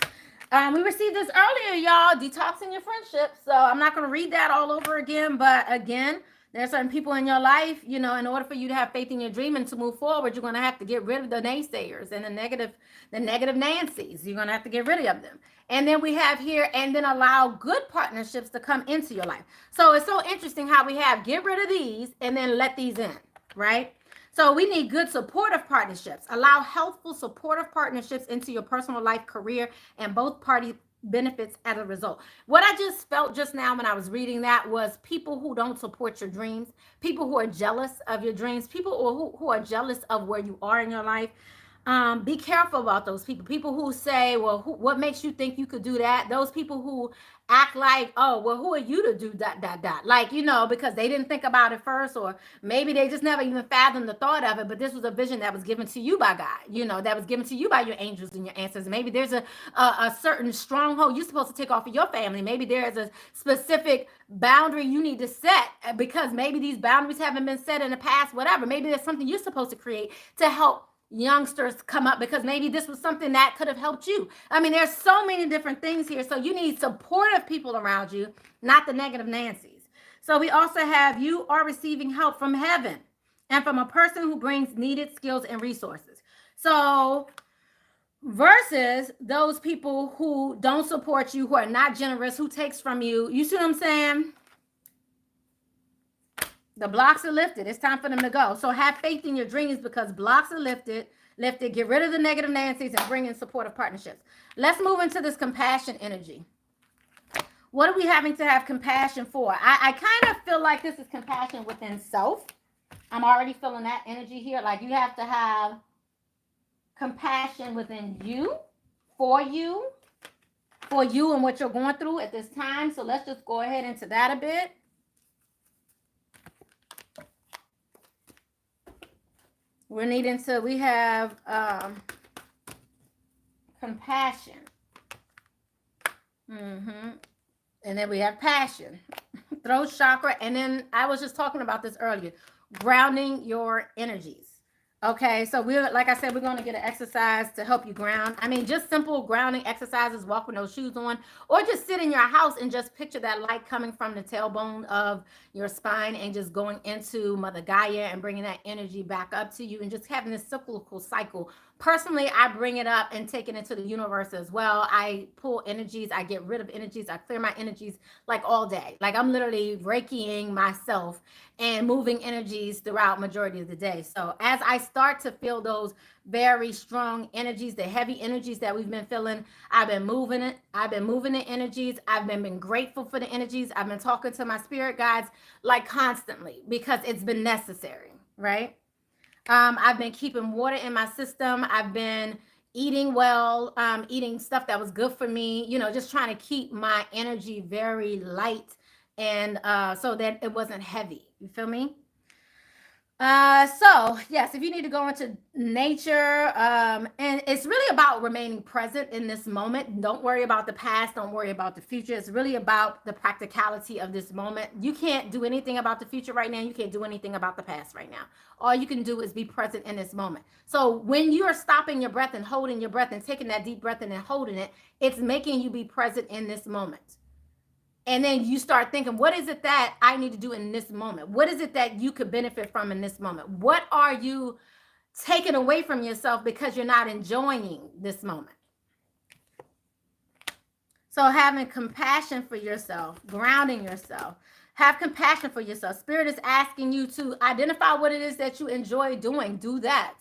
We received this earlier, y'all, detoxing your friendships. So I'm not going to read that all over again. But again, there are certain people in your life, you know, in order for you to have faith in your dream and to move forward, you're going to have to get rid of the naysayers and the negative Nancys. You're going to have to get rid of them. And then we have here, and then allow good partnerships to come into your life. So it's so interesting how we have get rid of these and then let these in, right? So we need good supportive partnerships. Allow healthful supportive partnerships into your personal life, career, and both parties benefits as a result. What I just felt just now when I was reading that was people who don't support your dreams, people who are jealous of your dreams, people who are jealous of where you are in your life. Be careful about those people. People who say, well, what makes you think you could do that? Those people who act like, oh, well, who are you to do that? Like, you know, because they didn't think about it first, or maybe they just never even fathomed the thought of it, but this was a vision that was given to you by God, you know, that was given to you by your angels and your ancestors. Maybe there's a certain stronghold you're supposed to take off of your family. Maybe there's a specific boundary you need to set because maybe these boundaries haven't been set in the past, whatever. Maybe there's something you're supposed to create to help youngsters come up because maybe this was something that could have helped you. I mean, there's so many different things here. So you need supportive people around you, not the negative Nancys. So we also have you are receiving help from heaven and from a person who brings needed skills and resources. So versus those people who don't support you, who are not generous, who takes from you. You see what I'm saying? The blocks are lifted. It's time for them to go. So have faith in your dreams, because blocks are lifted. Get rid of the negative Nancy's and bring in supportive partnerships. Let's move into this compassion energy. What are we having to have compassion for? I kind of feel like this is compassion within self. I'm already feeling that energy here. Like you have to have compassion within you, for you and what you're going through at this time. So let's just go ahead into that a bit. We have compassion. And then we have passion, throat chakra. And then I was just talking about this earlier, grounding your energies. Okay, so like I said, we're going to get an exercise to help you ground. I mean, just simple grounding exercises, walk with no shoes on, or just sit in your house and just picture that light coming from the tailbone of your spine and just going into Mother Gaia and bringing that energy back up to you and just having this cyclical cycle. Personally, I bring it up and take it into the universe as well. I pull energies, I get rid of energies, I clear my energies like all day. Like I'm literally Reikiing myself and moving energies throughout majority of the day. So as I start to feel those very strong energies, the heavy energies that we've been feeling, I've been moving it. I've been moving the energies. I've been grateful for the energies. I've been talking to my spirit guides like constantly because it's been necessary, right? I've been keeping water in my system. I've been eating well, eating stuff that was good for me, just trying to keep my energy very light and so that it wasn't heavy. You feel me? So yes, if you need to go into nature, and it's really about remaining present in this moment. Don't worry about the past. Don't worry about the future. It's really about the practicality of this moment. You can't do anything about the future right now. You can't do anything about the past right now. All you can do is be present in this moment. So when you're stopping your breath and holding your breath and taking that deep breath in and holding it, it's making you be present in this moment. And then you start thinking, what is it that I need to do in this moment? What is it that you could benefit from in this moment? What are you taking away from yourself because you're not enjoying this moment? So having compassion for yourself, grounding yourself, have compassion for yourself. Spirit is asking you to identify what it is that you enjoy doing. Do that.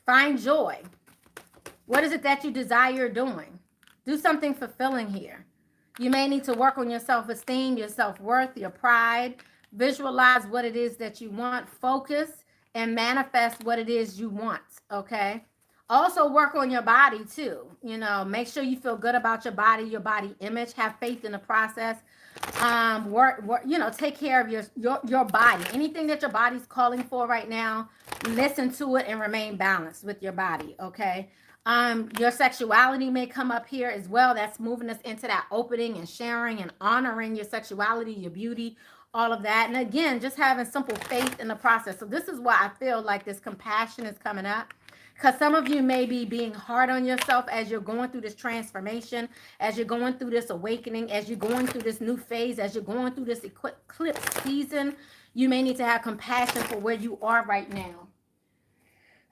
Find joy. What is it that you desire doing? Do something fulfilling here. You may need to work on your self-esteem, your self-worth, your pride. Visualize what it is that you want. Focus and manifest what it is you want, okay? Also work on your body too. Make sure you feel good about your body image. Have faith in the process. Take care of your body. Anything that your body's calling for right now, listen to it and remain balanced with your body, okay? Your sexuality may come up here as well. That's moving us into that opening and sharing and honoring your sexuality, your beauty, all of that. And again, just having simple faith in the process. So this is why I feel like this compassion is coming up, because some of you may be being hard on yourself as you're going through this transformation, as you're going through this awakening, as you're going through this new phase, as you're going through this eclipse season. You may need to have compassion for where you are right now.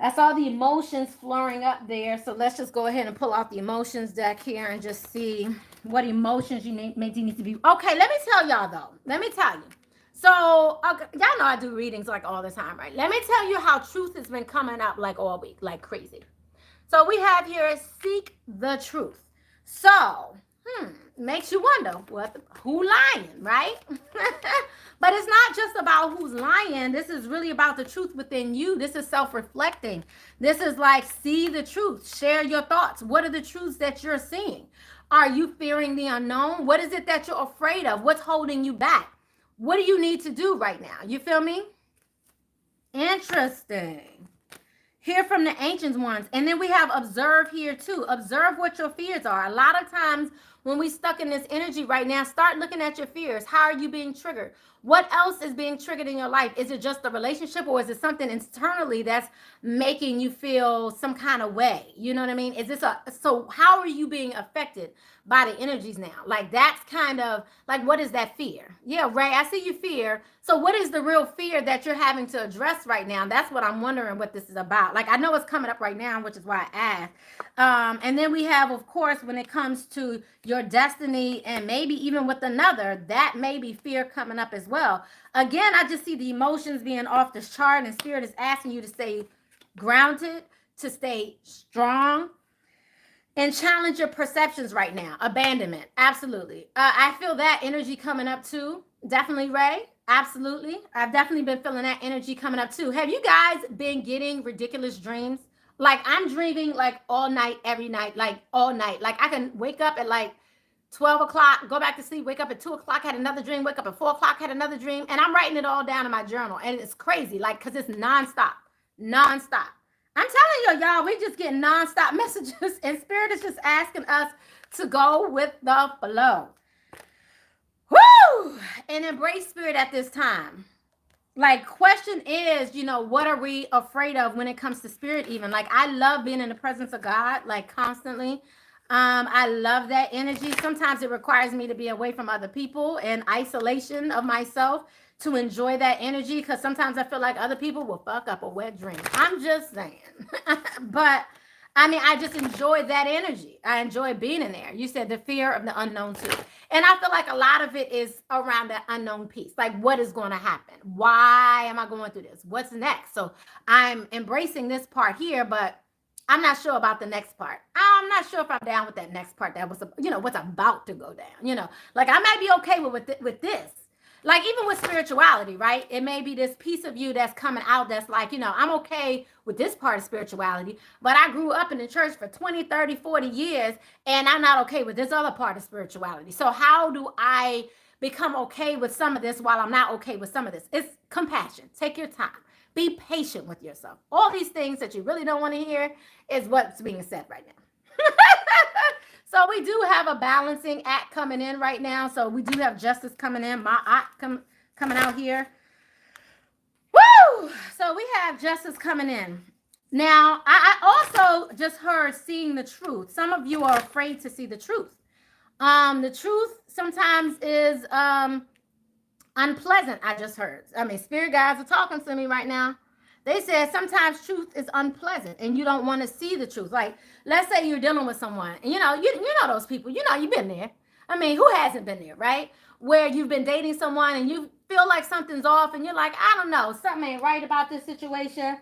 That's all the emotions flowing up there. So let's just go ahead and pull out the emotions deck here and just see what emotions you may need to be. Okay, let me tell y'all though. Let me tell you. So y'all know I do readings like all the time, right? Let me tell you how truth has been coming up like all week, like crazy. So we have here, seek the truth. So, makes you wonder, who lying, right? But it's not just about who's lying. This is really about the truth within you. This is self-reflecting. This is like, see the truth. Share your thoughts. What are the truths that you're seeing? Are you fearing the unknown? What is it that you're afraid of? What's holding you back? What do you need to do right now? You feel me? Interesting. Hear from the ancient ones. And then we have observe here too. Observe what your fears are. A lot of times when we stuck in this energy right now, start looking at your fears. How are you being triggered? What else is being triggered in your life? Is it just the relationship, or is it something internally that's making you feel some kind of way? You know what I mean? So how are you being affected by the energies now? Like, that's kind of like, what is that fear? Yeah, Ray, I see you fear. So what is the real fear that you're having to address right now? That's what I'm wondering what this is about. Like, I know it's coming up right now, which is why I asked. And then we have, of course, when it comes to your destiny and maybe even with another, that may be fear coming up as well. Again, I just see the emotions being off this chart, and Spirit is asking you to stay grounded, to stay strong, and challenge your perceptions right now. Abandonment. Absolutely. I feel that energy coming up too. Definitely, Ray. Absolutely. I've definitely been feeling that energy coming up too. Have you guys been getting ridiculous dreams? Like, I'm dreaming like all night, every night, like all night. Like, I can wake up at like 12 o'clock, go back to sleep, wake up at 2 o'clock, had another dream, wake up at 4 o'clock, had another dream. And I'm writing it all down in my journal. And it's crazy, like, because it's nonstop. Nonstop. I'm telling you, y'all, we just get nonstop messages, and Spirit is just asking us to go with the flow. Woo! And embrace Spirit at this time. Like, question is, what are we afraid of when it comes to Spirit even? Like, I love being in the presence of God, like, constantly. I love that energy. Sometimes it requires me to be away from other people and isolation of myself to enjoy that energy, because sometimes I feel like other people will fuck up a wet dream. I'm just saying. But I mean, I just enjoy that energy. I enjoy being in there. You said the fear of the unknown too. And I feel like a lot of it is around that unknown piece. Like, what is going to happen? Why am I going through this? What's next? So I'm embracing this part here, but I'm not sure about the next part. I'm not sure if I'm down with that next part that was, what's about to go down. Like, I might be okay with this. Like, even with spirituality, right? It may be this piece of you that's coming out that's like, I'm okay with this part of spirituality, but I grew up in the church for 20, 30, 40 years, and I'm not okay with this other part of spirituality. So how do I become okay with some of this while I'm not okay with some of this? It's compassion. Take your time. Be patient with yourself. All these things that you really don't want to hear is what's being said right now. So we do have a balancing act coming in right now. So we do have justice coming in. My act coming out here. Woo! So we have justice coming in. Now, I also just heard seeing the truth. Some of you are afraid to see the truth. The truth sometimes is unpleasant, I just heard. I mean, spirit guides are talking to me right now. They said sometimes truth is unpleasant and you don't want to see the truth. Like, let's say you're dealing with someone and you know those people, you've been there. I mean, who hasn't been there, right? Where you've been dating someone and you feel like something's off and you're like, I don't know, something ain't right about this situation.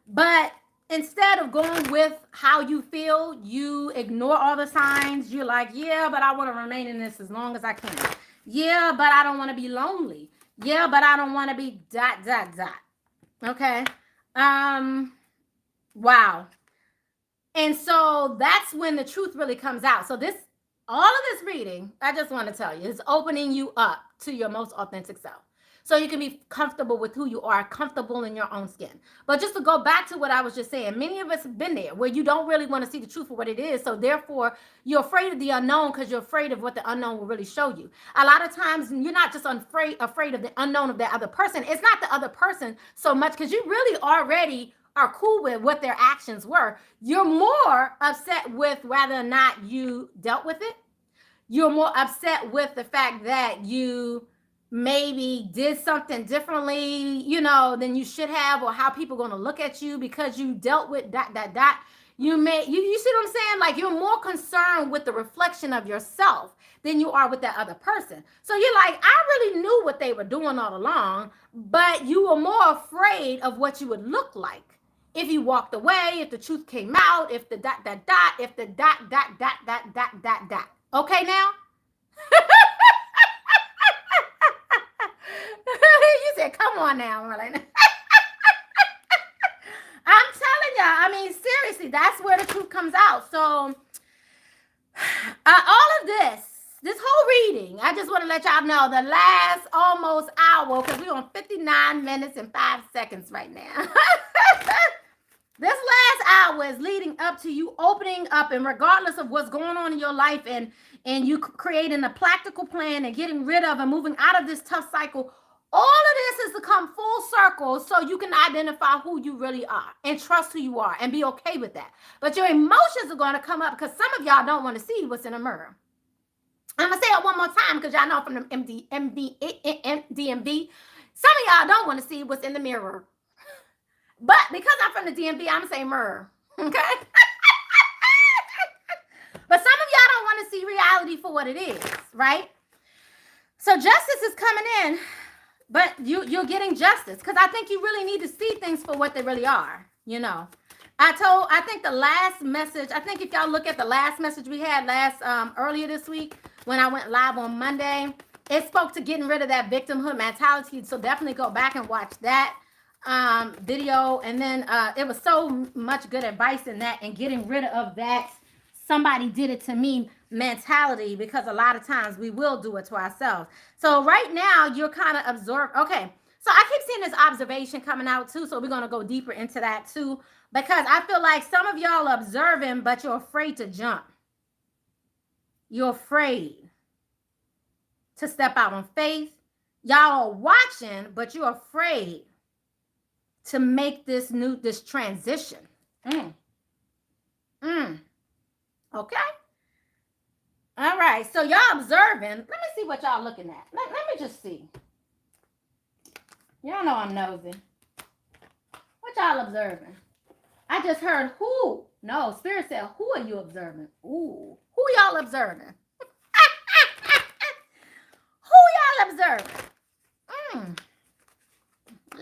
But instead of going with how you feel, you ignore all the signs. You're like, yeah, but I want to remain in this as long as I can. Yeah, but I don't want to be lonely. Yeah, but I don't want to be ... Okay. Wow. And so that's when the truth really comes out. So all of this reading, I just want to tell you, is opening you up to your most authentic self. So you can be comfortable with who you are, comfortable in your own skin. But just to go back to what I was just saying, many of us have been there where you don't really want to see the truth for what it is. So therefore, you're afraid of the unknown because you're afraid of what the unknown will really show you. A lot of times, you're not just afraid of the unknown of the other person. It's not the other person so much because you really already are cool with what their actions were. You're more upset with whether or not you dealt with it. You're more upset with the fact that you maybe did something differently, than you should have, or how people are going to look at you because you dealt with ... You see what I'm saying? Like, you're more concerned with the reflection of yourself than you are with that other person. So you're like, I really knew what they were doing all along, but you were more afraid of what you would look like if you walked away, if the truth came out, if the ... if the ... Okay, now? You said, come on now, Marlana. I'm telling y'all, I mean, seriously, that's where the truth comes out. So all of this whole reading, I just want to let y'all know the last almost hour, because we're on 59 minutes and 5 seconds right now. This last hour is leading up to you opening up, and regardless of what's going on in your life and, and you creating a practical plan and getting rid of and moving out of this tough cycle. All of this is to come full circle so you can identify who you really are and trust who you are and be okay with that. But your emotions are going to come up because some of y'all don't want to see what's in the mirror. I'm going to say it one more time because y'all know from the DMV, some of y'all don't want to see what's in the mirror. But because I'm from the DMV, I'm going to say mirror. Okay? But some of y'all don't want to see reality for what it is, right? So justice is coming in. But you're getting justice because I think you really need to see things for what they really are. You know, I think the last message, I think if y'all look at the last message we had earlier this week when I went live on Monday, it spoke to getting rid of that victimhood mentality. So definitely go back and watch that video. And then it was so much good advice in that and getting rid of that somebody did it to me mentality, because a lot of times we will do it to ourselves. So right now you're kind of absorbed. Okay. So I keep seeing this observation coming out too. So we're going to go deeper into that too, because I feel like some of y'all are observing, but you're afraid to jump. You're afraid to step out on faith. Y'all are watching, but you're afraid to make this transition. Okay. All right. So y'all observing. Let me see what y'all looking at. Let me just see. Y'all know I'm nosy. What y'all observing? I just heard who. No, Spirit said, who are you observing? Ooh. Who y'all observing? Who y'all observing?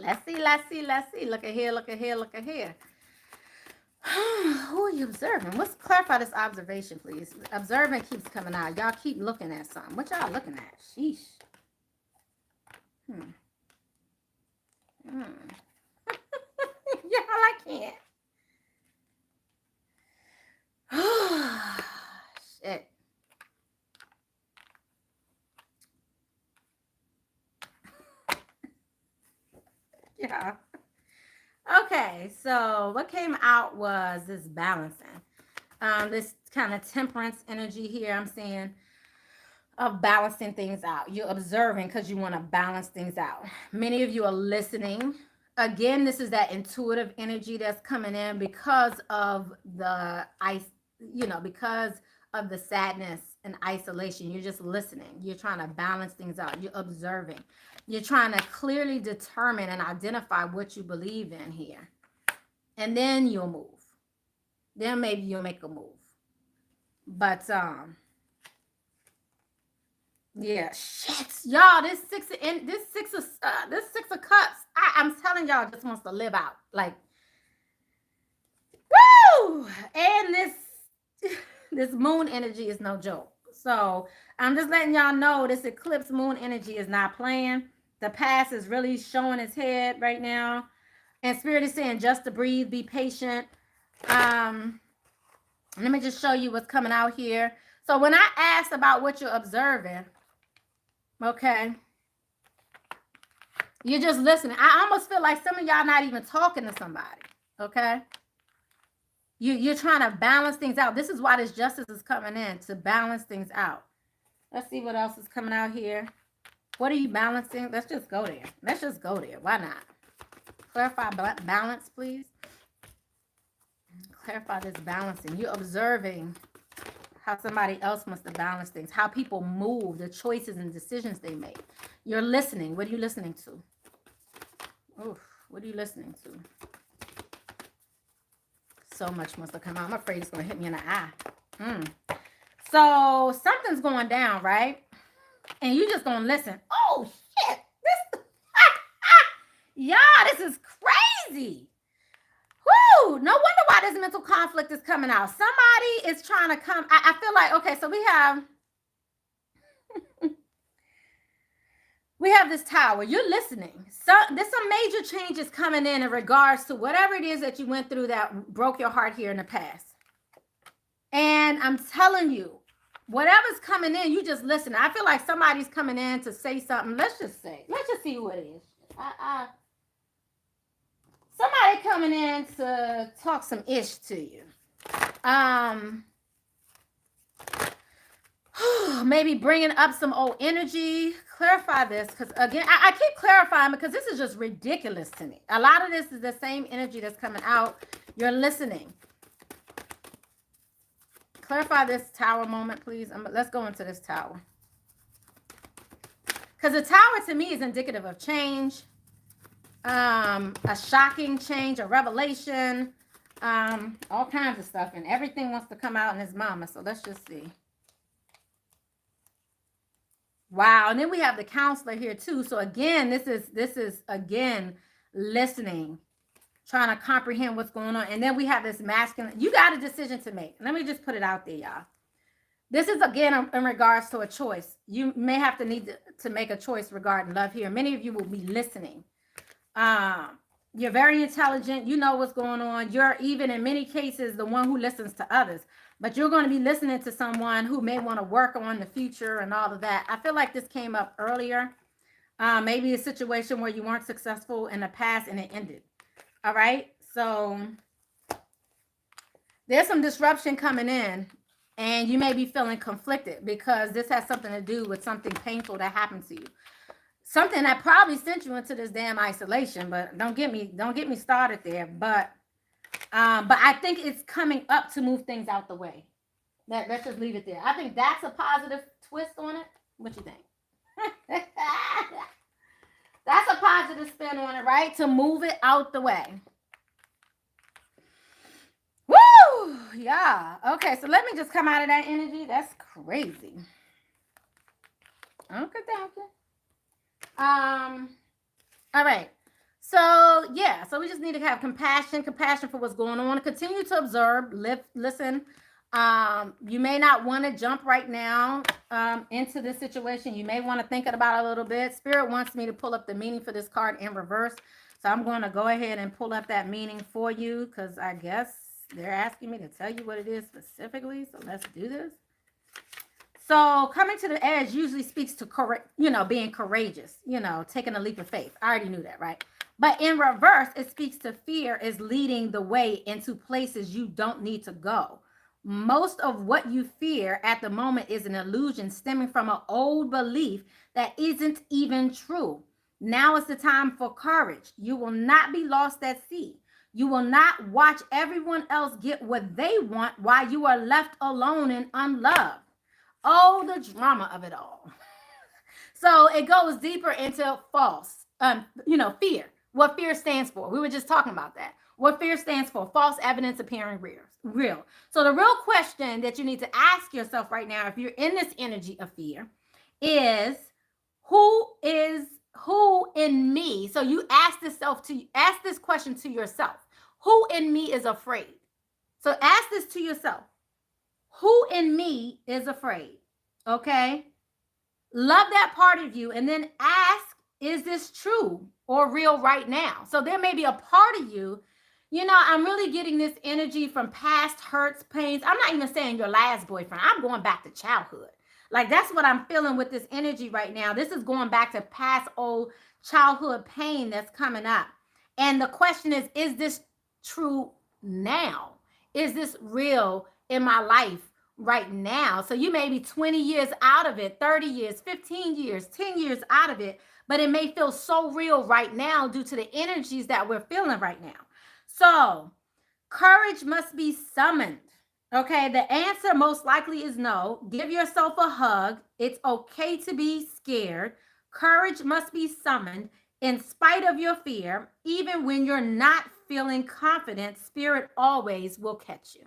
Let's see. Look at here. Who are you observing? Let's clarify this observation, please. Observing keeps coming out. Y'all keep looking at something. What y'all looking at? Sheesh. Y'all, I can't. Shit. Yeah. Okay, so what came out was this balancing. This kind of temperance energy here I'm seeing of balancing things out. You're observing because you want to balance things out. Many of you are listening. Again, this is that intuitive energy that's coming in because of the because of the sadness and isolation. You're just listening. You're trying to balance things out. You're observing. You're trying to clearly determine and identify what you believe in here. And then you'll move. Then maybe you'll make a move. But yeah, shit, y'all. This six of cups. I'm telling y'all, just wants to live out. Like, woo! And this moon energy is no joke. So I'm just letting y'all know this eclipse moon energy is not playing. The past is really showing its head right now. And Spirit is saying just to breathe, be patient. Let me just show you what's coming out here. So when I asked about what you're observing, okay, you're just listening. I almost feel like some of y'all not even talking to somebody, okay? You're trying to balance things out. This is why this justice is coming in, to balance things out. Let's see what else is coming out here. What are you balancing? Let's just go there. Why not? Clarify balance, please. Clarify this balancing. You're observing how somebody else must have balanced things, how people move, the choices and decisions they make. You're listening. What are you listening to? Oof, what are you listening to? So much must have come out. I'm afraid it's going to hit me in the eye. So something's going down, right? And you just going to listen. Oh, shit. Y'all, this is crazy. Woo! No wonder why this mental conflict is coming out. Somebody is trying to come. I feel like, okay, so we have this tower. You're listening. So there's some major changes coming in regards to whatever it is that you went through that broke your heart here in the past. And I'm telling you, whatever's coming in, you just listen. I feel like somebody's coming in to say something. Let's just see who it is. Somebody coming in to talk some ish to you. maybe bringing up some old energy. Clarify this, because again, I keep clarifying because this is just ridiculous to me. A lot of this is the same energy that's coming out. You're listening. Clarify this tower moment, please. Let's go into this tower. Because the tower to me is indicative of change, a shocking change, a revelation, all kinds of stuff. And everything wants to come out in his mama. So let's just see. Wow. And then we have the counselor here too. So again, this is again, listening, trying to comprehend what's going on. And then we have this masculine. You got a decision to make. Let me just put it out there, y'all. This is again in regards to a choice. You may have to need to make a choice regarding love here. Many of you will be listening. You're very intelligent. You know what's going on. You're even in many cases the one who listens to others. But you're going to be listening to someone who may want to work on the future and all of that. I feel like this came up earlier. Maybe a situation where you weren't successful in the past and it ended. All right. So there's some disruption coming in. And you may be feeling conflicted because this has something to do with something painful that happened to you. Something that probably sent you into this damn isolation, but don't get me started there. But I think it's coming up to move things out the way. Let's just leave it there. I think that's a positive twist on it. What you think? That's a positive spin on it, right? To move it out the way. Woo! Yeah. Okay, so let me just come out of that energy. That's crazy. Okay, thank you. All right. So, yeah. So we just need to have compassion for what's going on. Continue to observe, listen. You may not want to jump right now into this situation. You may want to think about it a little bit. Spirit wants me to pull up the meaning for this card in reverse. So I'm going to go ahead and pull up that meaning for you because I guess they're asking me to tell you what it is specifically. So let's do this. So coming to the edge usually speaks to, being courageous, taking a leap of faith. I already knew that, right? But in reverse, it speaks to fear is leading the way into places you don't need to go. Most of what you fear at the moment is an illusion stemming from an old belief that isn't even true. Now is the time for courage. You will not be lost at sea. You will not watch everyone else get what they want while you are left alone and unloved. Oh, the drama of it all. So it goes deeper into false, fear. What fear stands for. We were just talking about that. What fear stands for. False evidence appearing real. So the real question that you need to ask yourself right now, if you're in this energy of fear, is who in me? So you ask this question to yourself. Who in me is afraid? So ask this to yourself. Who in me is afraid? Okay. Love that part of you. And then ask, is this true or real right now? So there may be a part of you, I'm really getting this energy from past hurts, pains. I'm not even saying your last boyfriend. I'm going back to childhood. Like that's what I'm feeling with this energy right now. This is going back to past old childhood pain that's coming up. And the question is this true now? Is this real in my life right now? So you may be 20 years out of it, 30 years, 15 years, 10 years out of it, but it may feel so real right now due to the energies that we're feeling right now. So courage must be summoned. Okay, the answer most likely is no. Give yourself a hug. It's okay to be scared. Courage must be summoned in spite of your fear. Even when you're not feeling confident, spirit always will catch you.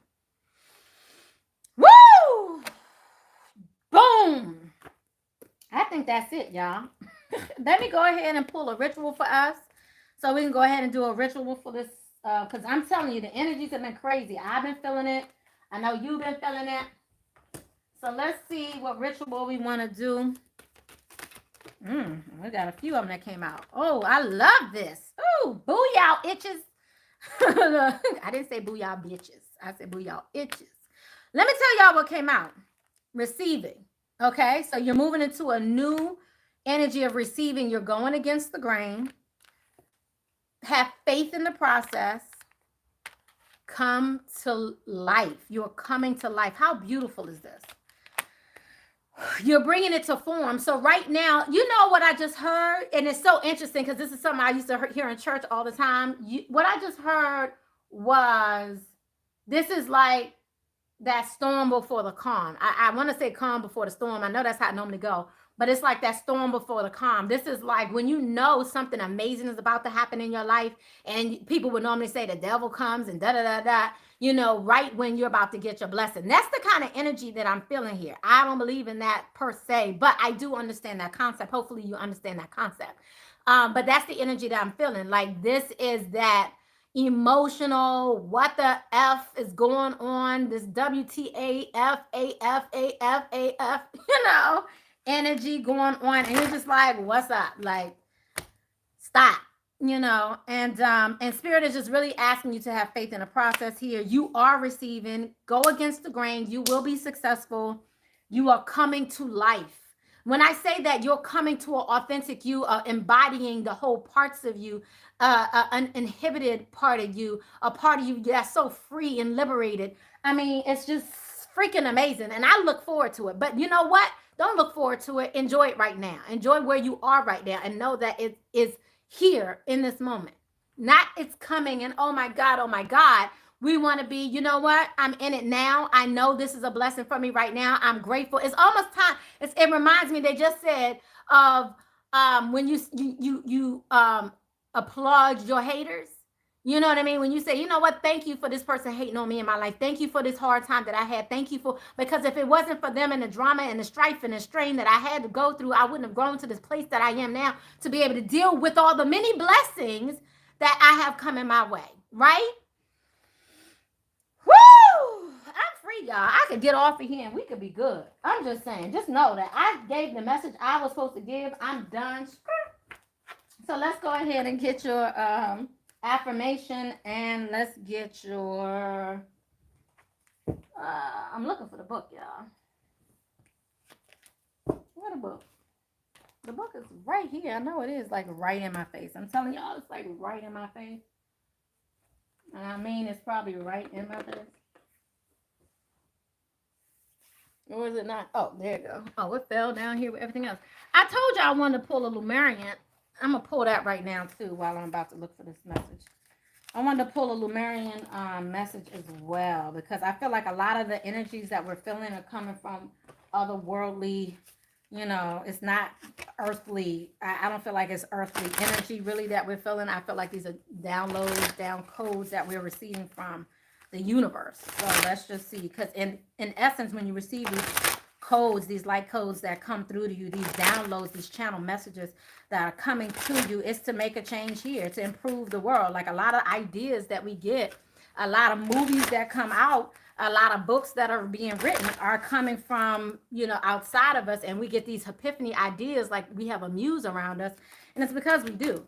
Woo! Boom! I think that's it, y'all. Let me go ahead and pull a ritual for us. So we can go ahead and do a ritual for this. Because I'm telling you, the energies have been crazy. I've been feeling it. I know you've been feeling it. So let's see what ritual we want to do. We got a few of them that came out. Oh, I love this. Oh, booyah itches. I didn't say booyah bitches. I said booyah itches. Let me tell y'all what came out. Receiving. Okay, so you're moving into a new energy of receiving. You're going against the grain. Have faith in the process. Come to life. You're coming to life. How beautiful is this? You're bringing it to form. So right now, you know what I just heard, and it's so interesting because this is something I used to hear in church all the time. What I just heard was, this is like that storm before the calm. I want to say calm before the storm. I know that's how it normally go, but it's like that storm before the calm. This is like when you know something amazing is about to happen in your life, and people would normally say the devil comes and da da da da. You know, right when you're about to get your blessing. That's the kind of energy that I'm feeling here. I don't believe in that per se, but I do understand that concept. Hopefully, you understand that concept. But that's the energy that I'm feeling. Like this is that emotional, what the F is going on, this WTAFAFAFAF, energy going on. And you're just like, what's up? Like, stop. And spirit is just really asking you to have faith in the process here. You are receiving, go against the grain, you will be successful, you are coming to life. When I say that, you're coming to an authentic you, embodying the whole parts of you, an inhibited part of you, a part of you that's so free and liberated. I mean, it's just freaking amazing. And I look forward to it. But you know what? Don't look forward to it. Enjoy it right now. Enjoy where you are right now and know that it is here in this moment. Not it's coming and oh my God, oh my God. We want to be, you know what? I'm in it now. I know this is a blessing for me right now. I'm grateful. It's almost time. It reminds me, they just said of when you applaud your haters. You know what I mean? When you say, you know what, thank you for this person hating on me in my life. Thank you for this hard time that I had. Thank you for, because if it wasn't for them and the drama and the strife and the strain that I had to go through, I wouldn't have grown to this place that I am now to be able to deal with all the many blessings that I have come in my way. Right? Woo! I'm free, y'all. I could get off of here and we could be good. I'm just saying, just know that I gave the message I was supposed to give. I'm done. So let's go ahead and get your affirmation, and let's get your I'm looking for the book, y'all. What a book? The book is right here. I know it is, like right in my face. I'm telling y'all, it's like right in my face. And I mean, it's probably right in my face. Or is it not? Oh, there you go. Oh, it fell down here with everything else. I told you I wanted to pull a Lumerian. I'm going to pull that right now, too, while I'm about to look for this message. I wanted to pull a Lumerian message as well, because I feel like a lot of the energies that we're feeling are coming from otherworldly, it's not earthly. I don't feel like it's earthly energy, really, that we're feeling. I feel like these are downloads, down codes that we're receiving from the universe. So let's just see, because in essence, when you receive these codes, these light codes that come through to you, these downloads, these channel messages that are coming to you, is to make a change here, to improve the world. Like a lot of ideas that we get, a lot of movies that come out, a lot of books that are being written are coming from, outside of us, and we get these epiphany ideas, like we have a muse around us, and it's because we do.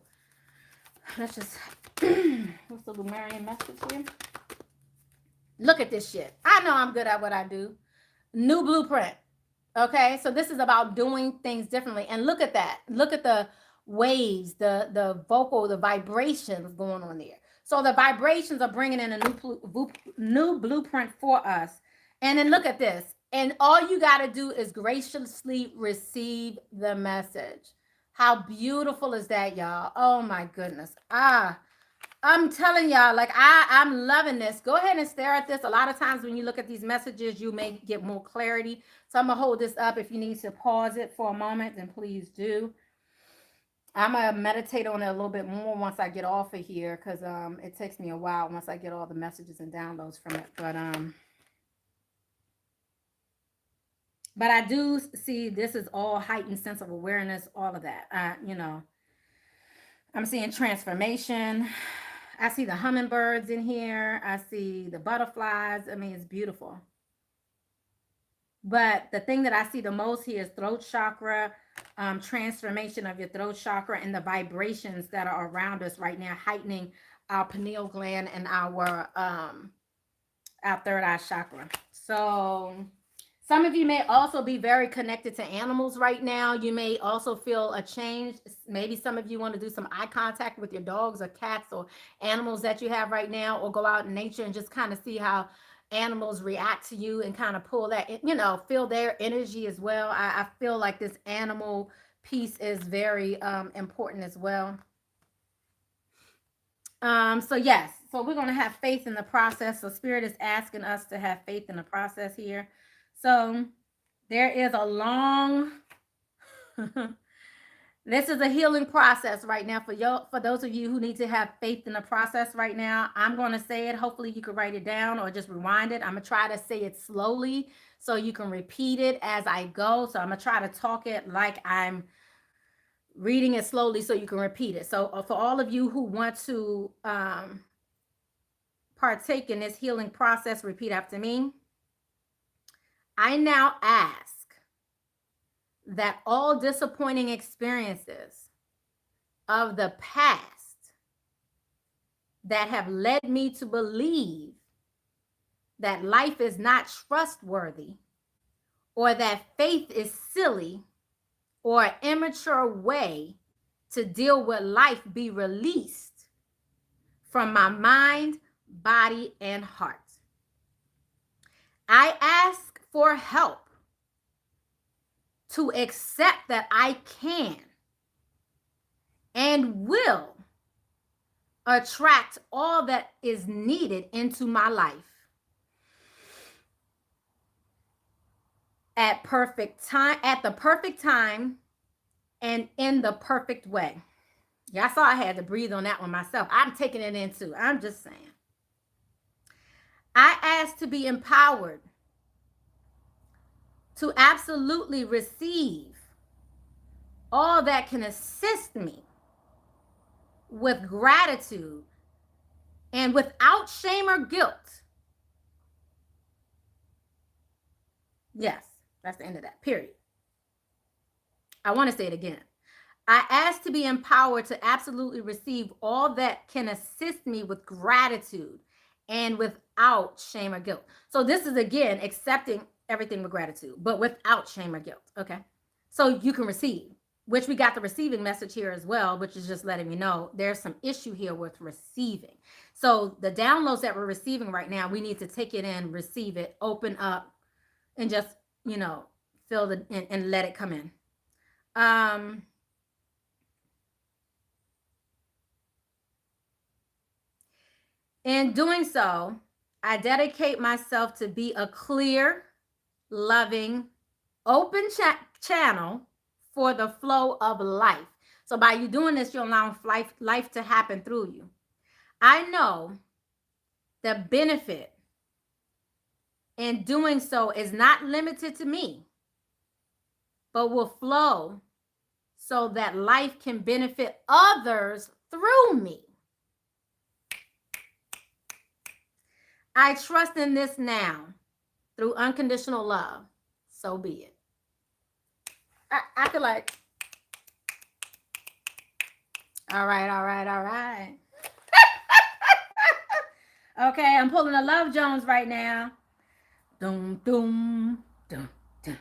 Let's just, what's the Lumerian message here? Look at this shit. I know I'm good at what I do. New blueprint. Okay, so this is about doing things differently. And look at that. Look at the waves, the vocal, the vibrations going on there. So the vibrations are bringing in a new blueprint for us. And then look at this. And all you got to do is graciously receive the message. How beautiful is that, y'all? Oh, my goodness. I'm telling y'all, like, I'm loving this. Go ahead and stare at this. A lot of times when you look at these messages, you may get more clarity. So I'm going to hold this up. If you need to pause it for a moment, then please do. I'm going to meditate on it a little bit more once I get off of here, because it takes me a while once I get all the messages and downloads from it. But I do see this is all heightened sense of awareness, all of that. I'm seeing transformation. I see the hummingbirds in here. I see the butterflies. I mean, it's beautiful. But the thing that I see the most here is throat chakra, transformation of your throat chakra, and the vibrations that are around us right now, heightening our pineal gland and our third eye chakra. So some of you may also be very connected to animals right now. You may also feel a change. Maybe some of you want to do some eye contact with your dogs or cats or animals that you have right now, or go out in nature and just kind of see how animals react to you and kind of pull that, you know, feel their energy as well. I feel like this animal piece is very important as well. So yes, so we're going to have faith in the process. So Spirit is asking us to have faith in the process here. So there is a long this is a healing process right now for those of you who need to have faith in the process right now. I'm going to say it. Hopefully you can write it down or just rewind it. I'm going to try to say it slowly so you can repeat it as I go. So I'm going to try to talk it like I'm reading it slowly so you can repeat it. So for all of you who want to partake in this healing process, repeat after me. I now ask that all disappointing experiences of the past that have led me to believe that life is not trustworthy, or that faith is silly or an immature way to deal with life, be released from my mind, body, and heart. I ask for help to accept that I can and will attract all that is needed into my life at the perfect time, and in the perfect way. Yeah, I saw I had to breathe on that one myself. I'm taking it in too. I'm just saying. I ask to be empowered to absolutely receive all that can assist me with gratitude and without shame or guilt. Yes, that's the end of that, period. I want to say it again. I ask to be empowered to absolutely receive all that can assist me with gratitude and without shame or guilt. So this is, again, accepting everything with gratitude, but without shame or guilt, okay? So you can receive, which we got the receiving message here as well, which is just letting me know there's some issue here with receiving. So the downloads that we're receiving right now, we need to take it in, receive it, open up, and just, you know, feel the, and let it come in. In doing so, I dedicate myself to be a clear, loving, open channel for the flow of life. So by you doing this, you're allowing life to happen through you. I know the benefit in doing so is not limited to me, but will flow so that life can benefit others through me. I trust in this now through unconditional love. So be it. I feel like, all right. Okay, I'm pulling a Love Jones right now. Doom, doom, doom, doom,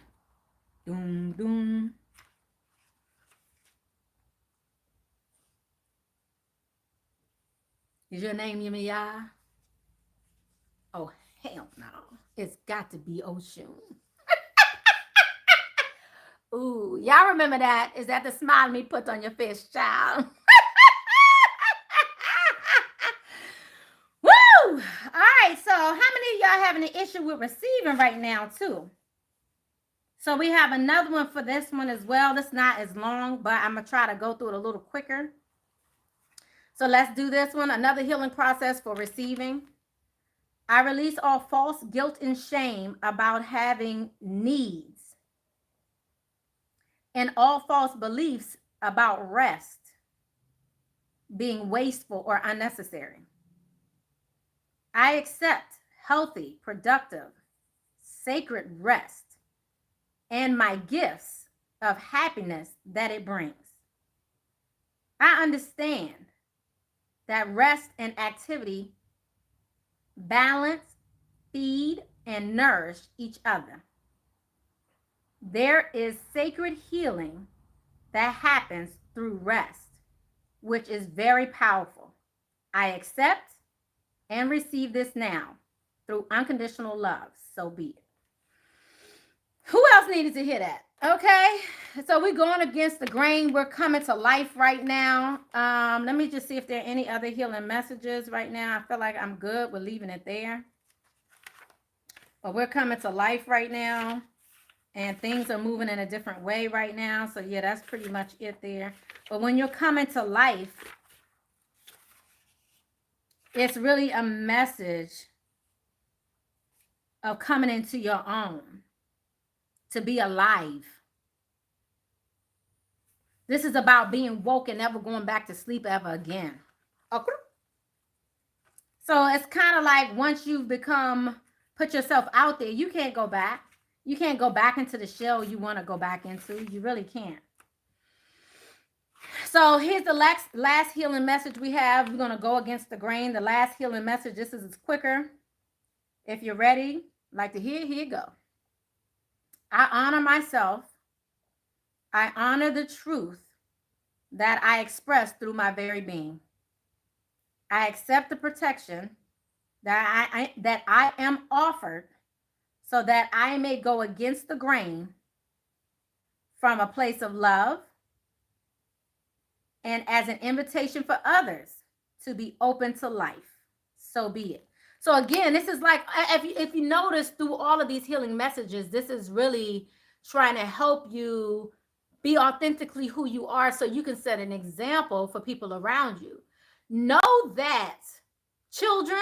doom, doom. Is your name Yemiya? Oh, hell no. It's got to be Ocean. Ooh, y'all remember that? Is that the smile me put on your face, child? Woo! All right, so how many of y'all having an issue with receiving right now, too? So we have another one for this one as well. It's not as long, but I'm going to try to go through it a little quicker. So let's do this one. Another healing process for receiving. I release all false guilt and shame about having needs, and all false beliefs about rest being wasteful or unnecessary. I accept healthy, productive, sacred rest and my gifts of happiness that it brings. I understand that rest and activity balance, feed, and nourish each other. There is sacred healing that happens through rest, which is very powerful. I accept and receive this now through unconditional love. So be it. Who else needed to hear that? Okay, so we're going against the grain. We're coming to life right now. Let me just see if there are any other healing messages right now. I feel like I'm good with leaving it there. But we're coming to life right now. And things are moving in a different way right now. So yeah, that's pretty much it there. But when you're coming to life, it's really a message of coming into your own, to be alive. This is about being woke and never going back to sleep ever again. Okay. So it's kind of like once you've put yourself out there, you can't go back. You can't go back into the shell you want to go back into. You really can't. So here's the last healing message we have. We're going to go against the grain. The last healing message. This is quicker. If you're ready, like to hear, here you go. I honor myself. I honor the truth that I express through my very being. I accept the protection that I am offered so that I may go against the grain from a place of love and as an invitation for others to be open to life. So be it. So again, this is like, if you notice through all of these healing messages, this is really trying to help you be authentically who you are so you can set an example for people around you. Know that children,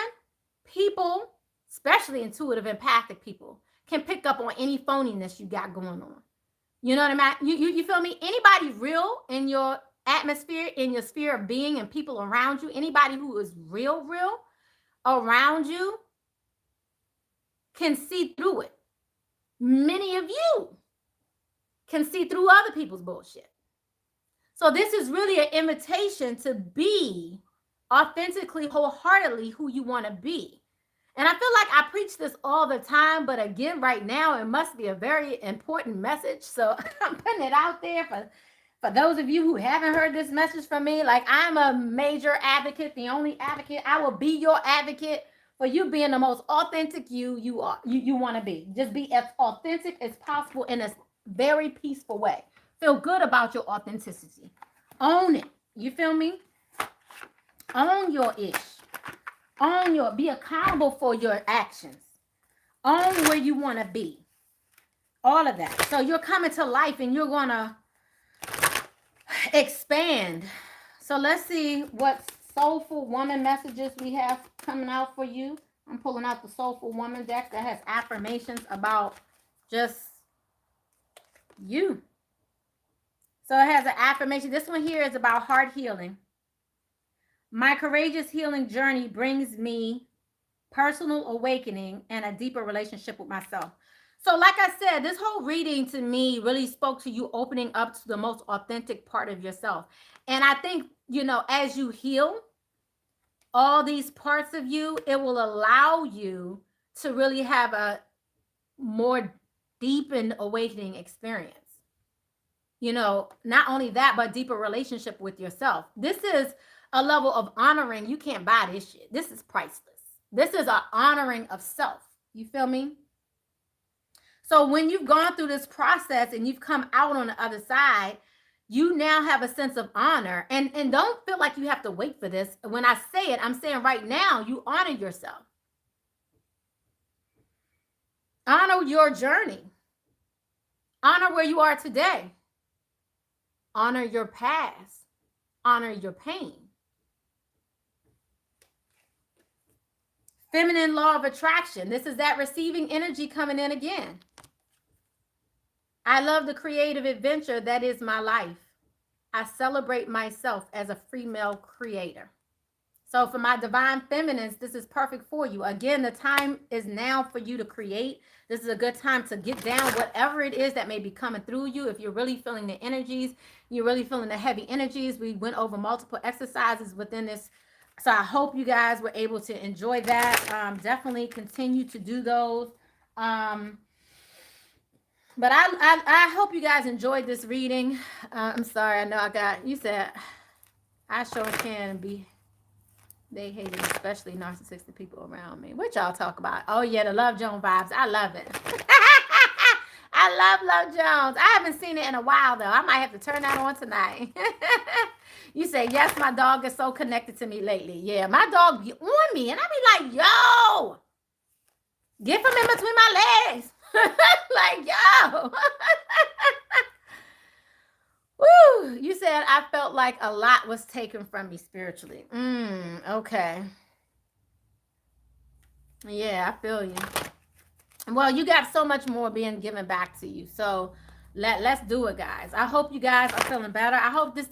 people, especially intuitive empathic people, can pick up on any phoniness you got going on. You know what I mean? You feel me? Anybody real in your atmosphere, in your sphere of being, and people around you, anybody who is real around you can see through it. Many of you can see through other people's bullshit. So this is really an invitation to be authentically, wholeheartedly who you want to be. And I feel like I preach this all the time, but again, right now, it must be a very important message. So I'm putting it out there for those of you who haven't heard this message from me. Like, I'm a major advocate, the only advocate. I will be your advocate for you being the most authentic you want to be. Just be as authentic as possible in a very peaceful way. Feel good about your authenticity. Own it. You feel me? Own your ish. Be accountable for your actions. Own where you want to be. All of that. So you're coming to life and you're going to expand. So let's see what soulful woman messages we have coming out for you. I'm pulling out the soulful woman deck that has affirmations about just you. So it has an affirmation. This one here is about heart healing. My courageous healing journey brings me personal awakening and a deeper relationship with myself. So like I said, this whole reading to me really spoke to you opening up to the most authentic part of yourself. And I think, as you heal all these parts of you, it will allow you to really have a more deepened awakening experience. Not only that, but deeper relationship with yourself. This is a level of honoring. You can't buy this shit. This is priceless. This is an honoring of self. You feel me? So when you've gone through this process and you've come out on the other side, you now have a sense of honor. And don't feel like you have to wait for this. When I say it, I'm saying right now, you honor yourself. Honor your journey. Honor where you are today. Honor your past. Honor your pain. Feminine law of attraction. This is that receiving energy coming in again. I love the creative adventure that is my life. I celebrate myself as a female creator. So for my divine feminines, this is perfect for you. Again, the time is now for you to create. This is a good time to get down whatever it is that may be coming through you. If you're really feeling the energies, you're really feeling the heavy energies. We went over multiple exercises within this. So I hope you guys were able to enjoy that. Definitely continue to do those. But I hope you guys enjoyed this reading. I'm sorry. I know you said I sure can be. They hated especially narcissistic people around me. What y'all talk about? Oh yeah, the Love Jones vibes. I love it. I love Love Jones. I haven't seen it in a while though. I might have to turn that on tonight. You say, yes, my dog is so connected to me lately. Yeah, my dog be on me. And I be like, yo, get him in between my legs. Like, yo. Woo. You said I felt like a lot was taken from me spiritually. Okay. Yeah, I feel you. Well, you got so much more being given back to you. So let's do it, guys. I hope you guys are feeling better. I hope this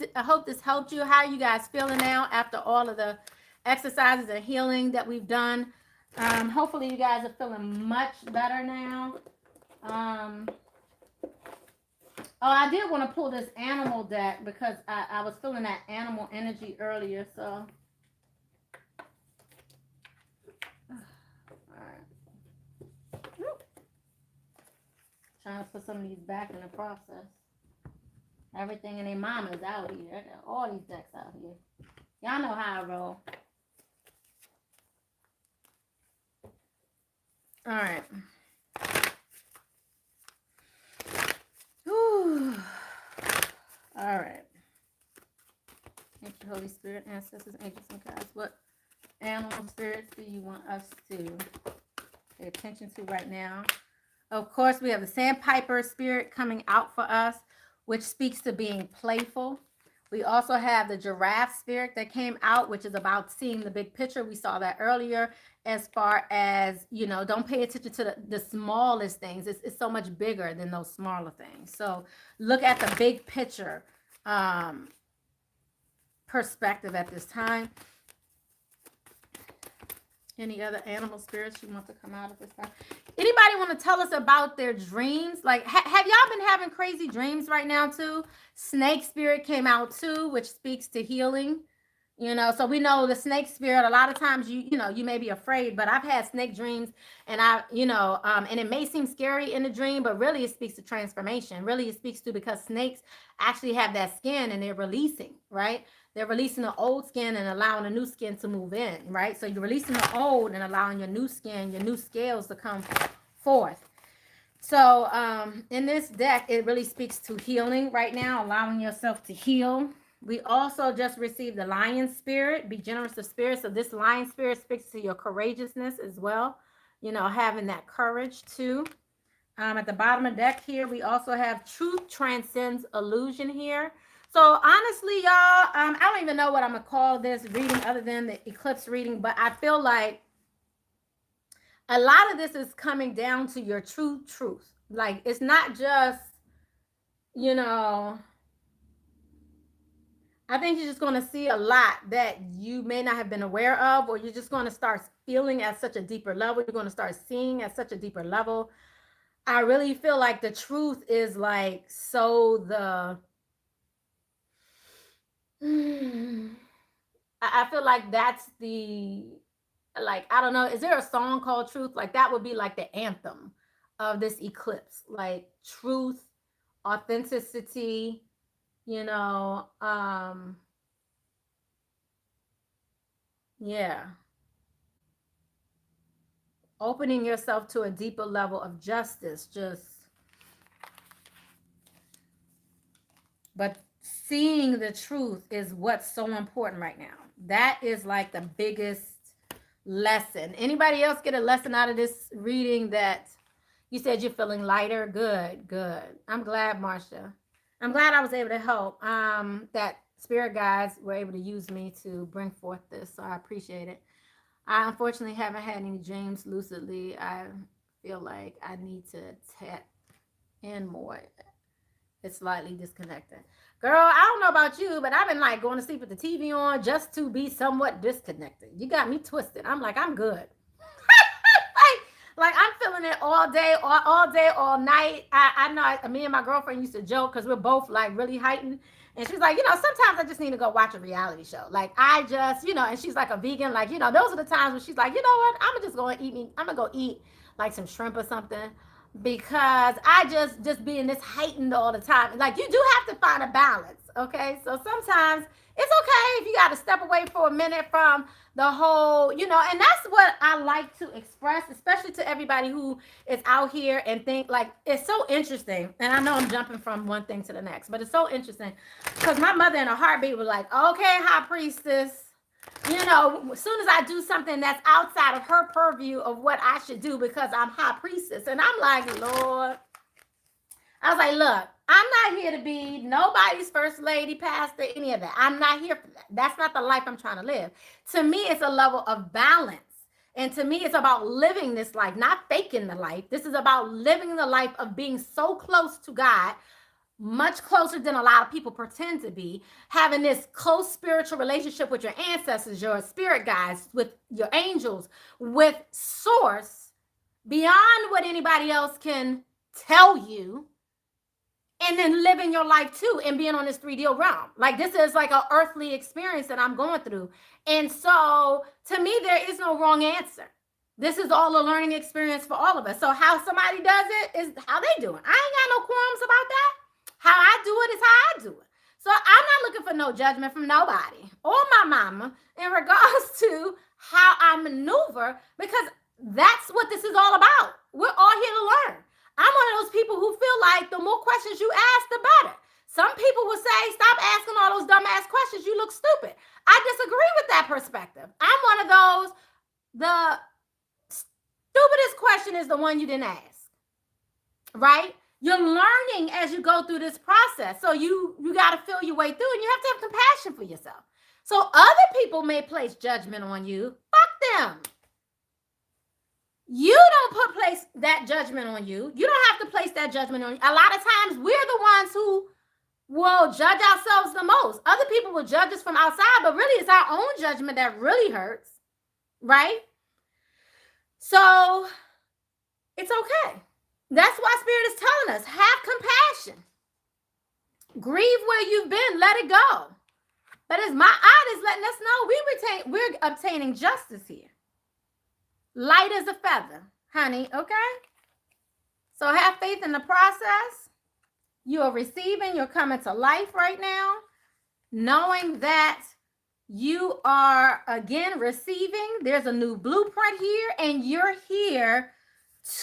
helped you. How are you guys feeling now after all of the exercises and healing that we've done? Hopefully you guys are feeling much better now. Oh, I did want to pull this animal deck because I was feeling that animal energy earlier. So trying to put some of these back in the process. Everything in their mama is out here. I got all these decks out here. Y'all know how I roll. All right. Whew. All right. Thank you, Holy Spirit, ancestors, angels, and guides. What animal spirits do you want us to pay attention to right now? Of course, we have the sandpiper spirit coming out for us, which speaks to being playful. We also have the giraffe spirit that came out, which is about seeing the big picture. We saw that earlier as far as, you know, don't pay attention to the smallest things. It's so much bigger than those smaller things. So look at the big picture perspective at this time. Any other animal spirits you want to come out at this time? Anybody want to tell us about their dreams? Like, have y'all been having crazy dreams right now too? Snake spirit came out too, which speaks to healing. You know, so we know the snake spirit, a lot of times you may be afraid, but I've had snake dreams and and it may seem scary in the dream, but really it speaks to transformation. Really it speaks to, because snakes actually have that skin and they're releasing, right? They're releasing the old skin and allowing the new skin to move in, right? So you're releasing the old and allowing your new skin, your new scales to come forth. So in this deck, it really speaks to healing right now, allowing yourself to heal. We also just received the lion spirit, be generous of spirit. So this lion spirit speaks to your courageousness as well. You know, having that courage too. At the bottom of the deck here, we also have truth transcends illusion here. So honestly, y'all, I don't even know what I'm going to call this reading other than the eclipse reading, but I feel like a lot of this is coming down to your true truth. Like, it's not just, you know, I think you're just going to see a lot that you may not have been aware of, or you're just going to start feeling at such a deeper level. You're going to start seeing at such a deeper level. I really feel like the truth is like, so I feel like that's the, like, I don't know, is there a song called Truth? Like, that would be like the anthem of this eclipse, like truth, authenticity, you know, yeah. Opening yourself to a deeper level of justice, but seeing the truth is what's so important right now. That is like the biggest lesson. Anybody else get a lesson out of this reading? That you said you're feeling lighter? Good. I'm glad, Marcia. I'm glad I was able to help. That spirit guides were able to use me to bring forth this, so I appreciate it. I unfortunately haven't had any dreams lucidly. I feel like I need to tap in more. It's slightly disconnected. Girl, I don't know about you, but I've been like going to sleep with the TV on just to be somewhat disconnected. You got me twisted. I'm like, I'm good. like I'm feeling it all day, all night. I know me and my girlfriend used to joke because we're both like really heightened. And she's like, you know, sometimes I just need to go watch a reality show. Like, I just, you know, and she's like a vegan. Like, you know, those are the times when she's like, you know what? I'm gonna go eat like some shrimp or something, because I just being this heightened all the time. Like, you do have to find a balance, okay? So sometimes It's okay if you got to step away for a minute from the whole, you know, and that's what I like to express, especially to everybody who is out here and think like it's so interesting. And I know I'm jumping from one thing to the next, but it's so interesting because my mother in a heartbeat was like, okay, high priestess, you know, as soon as I do something that's outside of her purview of what I should do because I'm high priestess. And I'm like, Lord, I was like, look, I'm not here to be nobody's first lady, pastor, any of that. I'm not here for that. That's not the life I'm trying to live. To me, it's a level of balance. And to me, it's about living this life, not faking the life. This is about living the life of being so close to God, much closer than a lot of people pretend to be, having this close spiritual relationship with your ancestors, your spirit guides, with your angels, with source, beyond what anybody else can tell you. And then living your life too and being on this 3D realm. Like this is like an earthly experience that I'm going through. And so to me, there is no wrong answer. This is all a learning experience for all of us. So how somebody does it is how they do it. I ain't got no qualms about that. How I do it is how I do it. So I'm not looking for no judgment from nobody or my mama in regards to how I maneuver, because that's what this is all about. We're all here to learn. I'm one of those people who feel like the more questions you ask, the better. Some people will say, stop asking all those dumbass questions. You look stupid. I disagree with that perspective. I'm one of those, the stupidest question is the one you didn't ask, right? You're learning as you go through this process. So you got to feel your way through, and you have to have compassion for yourself. So other people may place judgment on you. Fuck them. You don't place that judgment on you. You don't have to place that judgment on you. A lot of times we're the ones who will judge ourselves the most. Other people will judge us from outside, but really it's our own judgment that really hurts, right? So it's okay. That's why Spirit is telling us, have compassion. Grieve where you've been, let it go. But as my eye is letting us know, we're obtaining justice here. Light as a feather, honey, okay? So have faith in the process. You are receiving, you're coming to life right now, knowing that you are, again, receiving. There's a new blueprint here, and you're here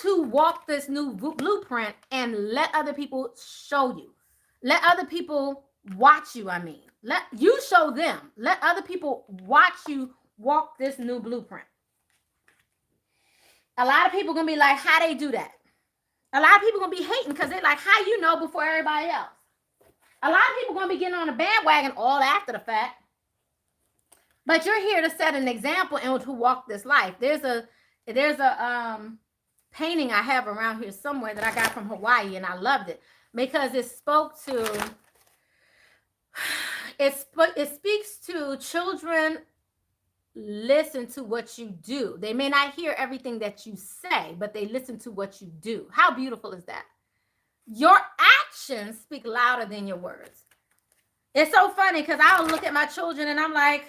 to walk this new blueprint and let other people show you. Let other people watch you, Let you show them. Let other people watch you walk this new blueprint. A lot of people going to be like, how they do that? A lot of people going to be hating because they're like, how you know before everybody else? A lot of people going to be getting on a bandwagon all after the fact. But you're here to set an example and to walk this life. There's a painting I have around here somewhere that I got from Hawaii, and I loved it because it spoke to, it speaks to children. Listen to what you do. They may not hear everything that you say, but they listen to what you do. How beautiful is that? Your actions speak louder than your words. It's so funny because I'll look at my children and I'm like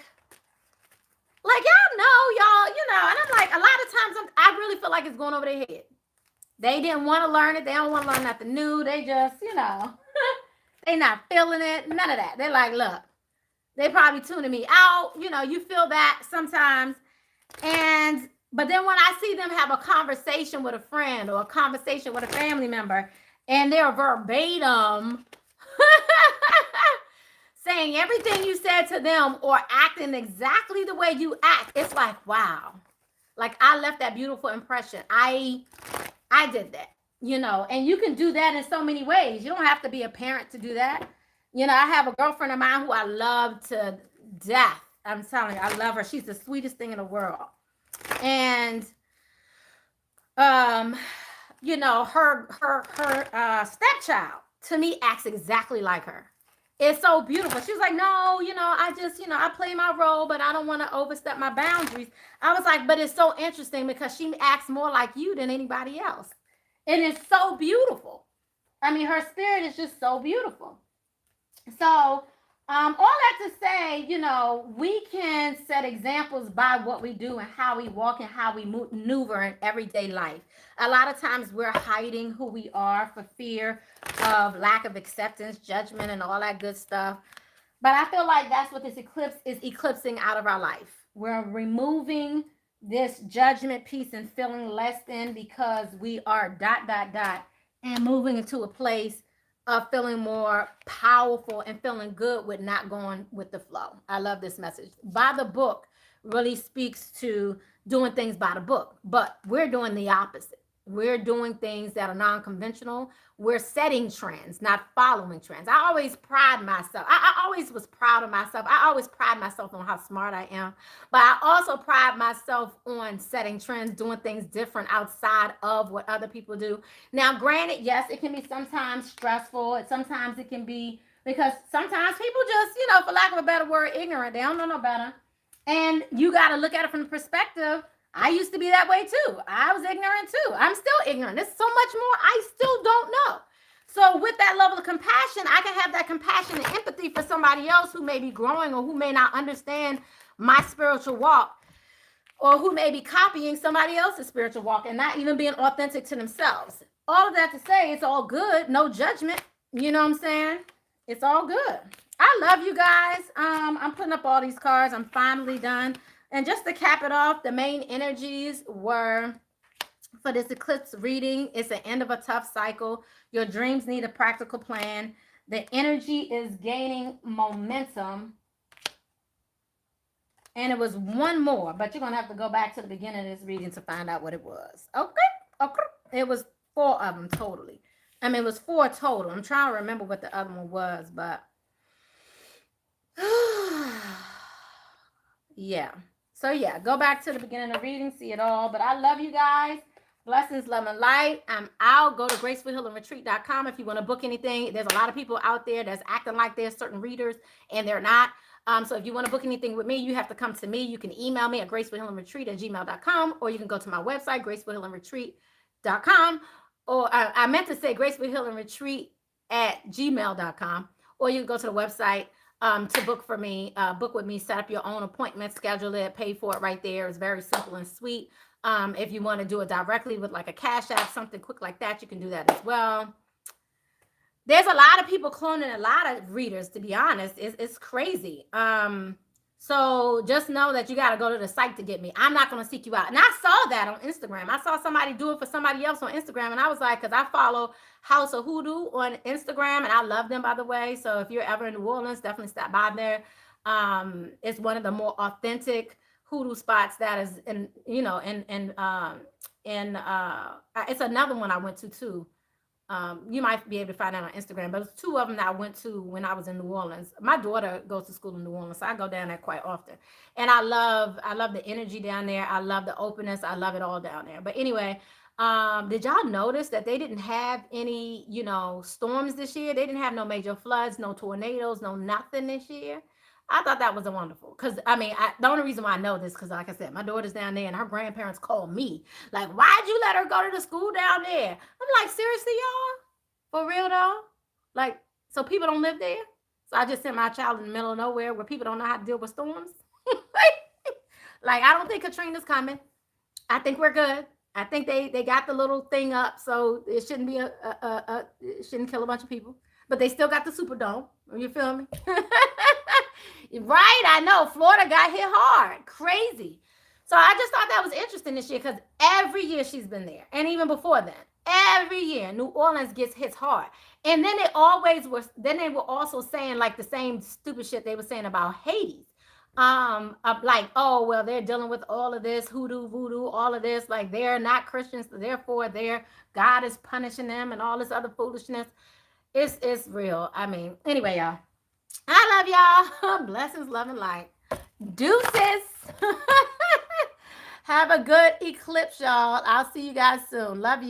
y'all know, and I'm like, a lot of times I really feel like it's going over their head. They didn't want to learn it. They don't want to learn nothing new. They just, they not feeling it. None of that. They're like, look, they probably tuning me out. You feel that sometimes. But then when I see them have a conversation with a friend or a conversation with a family member, and they're verbatim saying everything you said to them or acting exactly the way you act, it's like, wow. Like I left that beautiful impression. I did that, and you can do that in so many ways. You don't have to be a parent to do that. I have a girlfriend of mine who I love to death. I'm telling you, I love her. She's the sweetest thing in the world. And, her stepchild, to me, acts exactly like her. It's so beautiful. She was like, no, I just, I play my role, but I don't want to overstep my boundaries. I was like, but it's so interesting because she acts more like you than anybody else. And it's so beautiful. Her spirit is just so beautiful. So all that to say, we can set examples by what we do and how we walk and how we maneuver in everyday life. A lot of times we're hiding who we are for fear of lack of acceptance, judgment, and all that good stuff. But I feel like that's what this eclipse is eclipsing out of our life. We're removing this judgment piece and feeling less than because we are dot, dot, dot, and moving into a place of feeling more powerful and feeling good with not going with the flow. I love this message. By the book really speaks to doing things by the book, but we're doing the opposite. We're doing things that are non-conventional. We're setting trends, not following trends. I always pride myself. I always was proud of myself. I always pride myself on how smart I am. But I also pride myself on setting trends, doing things different outside of what other people do. Now, granted, yes, it can be sometimes stressful. Sometimes it can be because sometimes people just, for lack of a better word, ignorant. They don't know no better. And you got to look at it from the perspective. I used to be that way too. I was ignorant too. I'm still ignorant. There's so much more I still don't know. So with that level of compassion, I can have that compassion and empathy for somebody else who may be growing or who may not understand my spiritual walk, or who may be copying somebody else's spiritual walk and not even being authentic to themselves. All of that to say, it's all good. No judgment. You know what I'm saying? It's all good. I love you guys. I'm putting up all these cards. I'm finally done. And just to cap it off, the main energies were for this eclipse reading. It's the end of a tough cycle. Your dreams need a practical plan. The energy is gaining momentum. And it was one more, but you're going to have to go back to the beginning of this reading to find out what it was. Okay. It was 4 of them totally. I mean, it was 4 total. I'm trying to remember what the other one was, but yeah. So yeah, go back to the beginning of the reading, see it all. But I love you guys. Blessings, love, and light. I'm out. Go to GracefulHealingRetreat.com if you want to book anything. There's a lot of people out there that's acting like they're certain readers, and they're not. So if you want to book anything with me, you have to come to me. You can email me at gracefulhealingretreat@gmail.com, or you can go to my website, gracefulhealingretreat.com. Or I meant to say gracefulhealingretreat@gmail.com, or you can go to the website to book for me, book with me, set up your own appointment, schedule it, pay for it right there. It's very simple and sweet. If you want to do it directly with like a Cash App, something quick like that, you can do that as well. There's a lot of people cloning a lot of readers, to be honest. It's crazy. So just know that you got to go to the site to get me. I'm not going to seek you out. And I saw that on Instagram. I saw somebody do it for somebody else on Instagram. And I was like, because I follow House of Hoodoo on Instagram. And I love them, by the way. So if you're ever in New Orleans, definitely stop by there. It's one of the more authentic hoodoo spots that is in, it's another one I went to too. You might be able to find out on Instagram, but it's 2 of them that I went to when I was in New Orleans. My daughter goes to school in New Orleans, so I go down there quite often. And I love the energy down there. I love the openness. I love it all down there. But anyway, did y'all notice that they didn't have any, storms this year? They didn't have no major floods, no tornadoes, no nothing this year. I thought that was a wonderful, because the only reason why I know this, because like I said, my daughter's down there and her grandparents called me like, why'd you let her go to the school down there? I'm like, seriously, y'all? For real though? Like, so people don't live there? So I just sent my child in the middle of nowhere where people don't know how to deal with storms? Like, I don't think Katrina's coming. I think we're good. I think they got the little thing up, so it shouldn't be it shouldn't kill a bunch of people. But they still got the Superdome. You feel me? Right, I know. Florida got hit hard. Crazy. So I just thought that was interesting this year, because every year she's been there. And even before then, every year New Orleans gets hit hard. And then they were also saying like the same stupid shit they were saying about Haiti. Like, oh, well, they're dealing with all of this hoodoo, voodoo, all of this. Like, they're not Christians, so therefore God is punishing them and all this other foolishness. It's real. Anyway, y'all. I love y'all. Blessings, love, and light. Deuces. Have a good eclipse, y'all. I'll see you guys soon. Love you.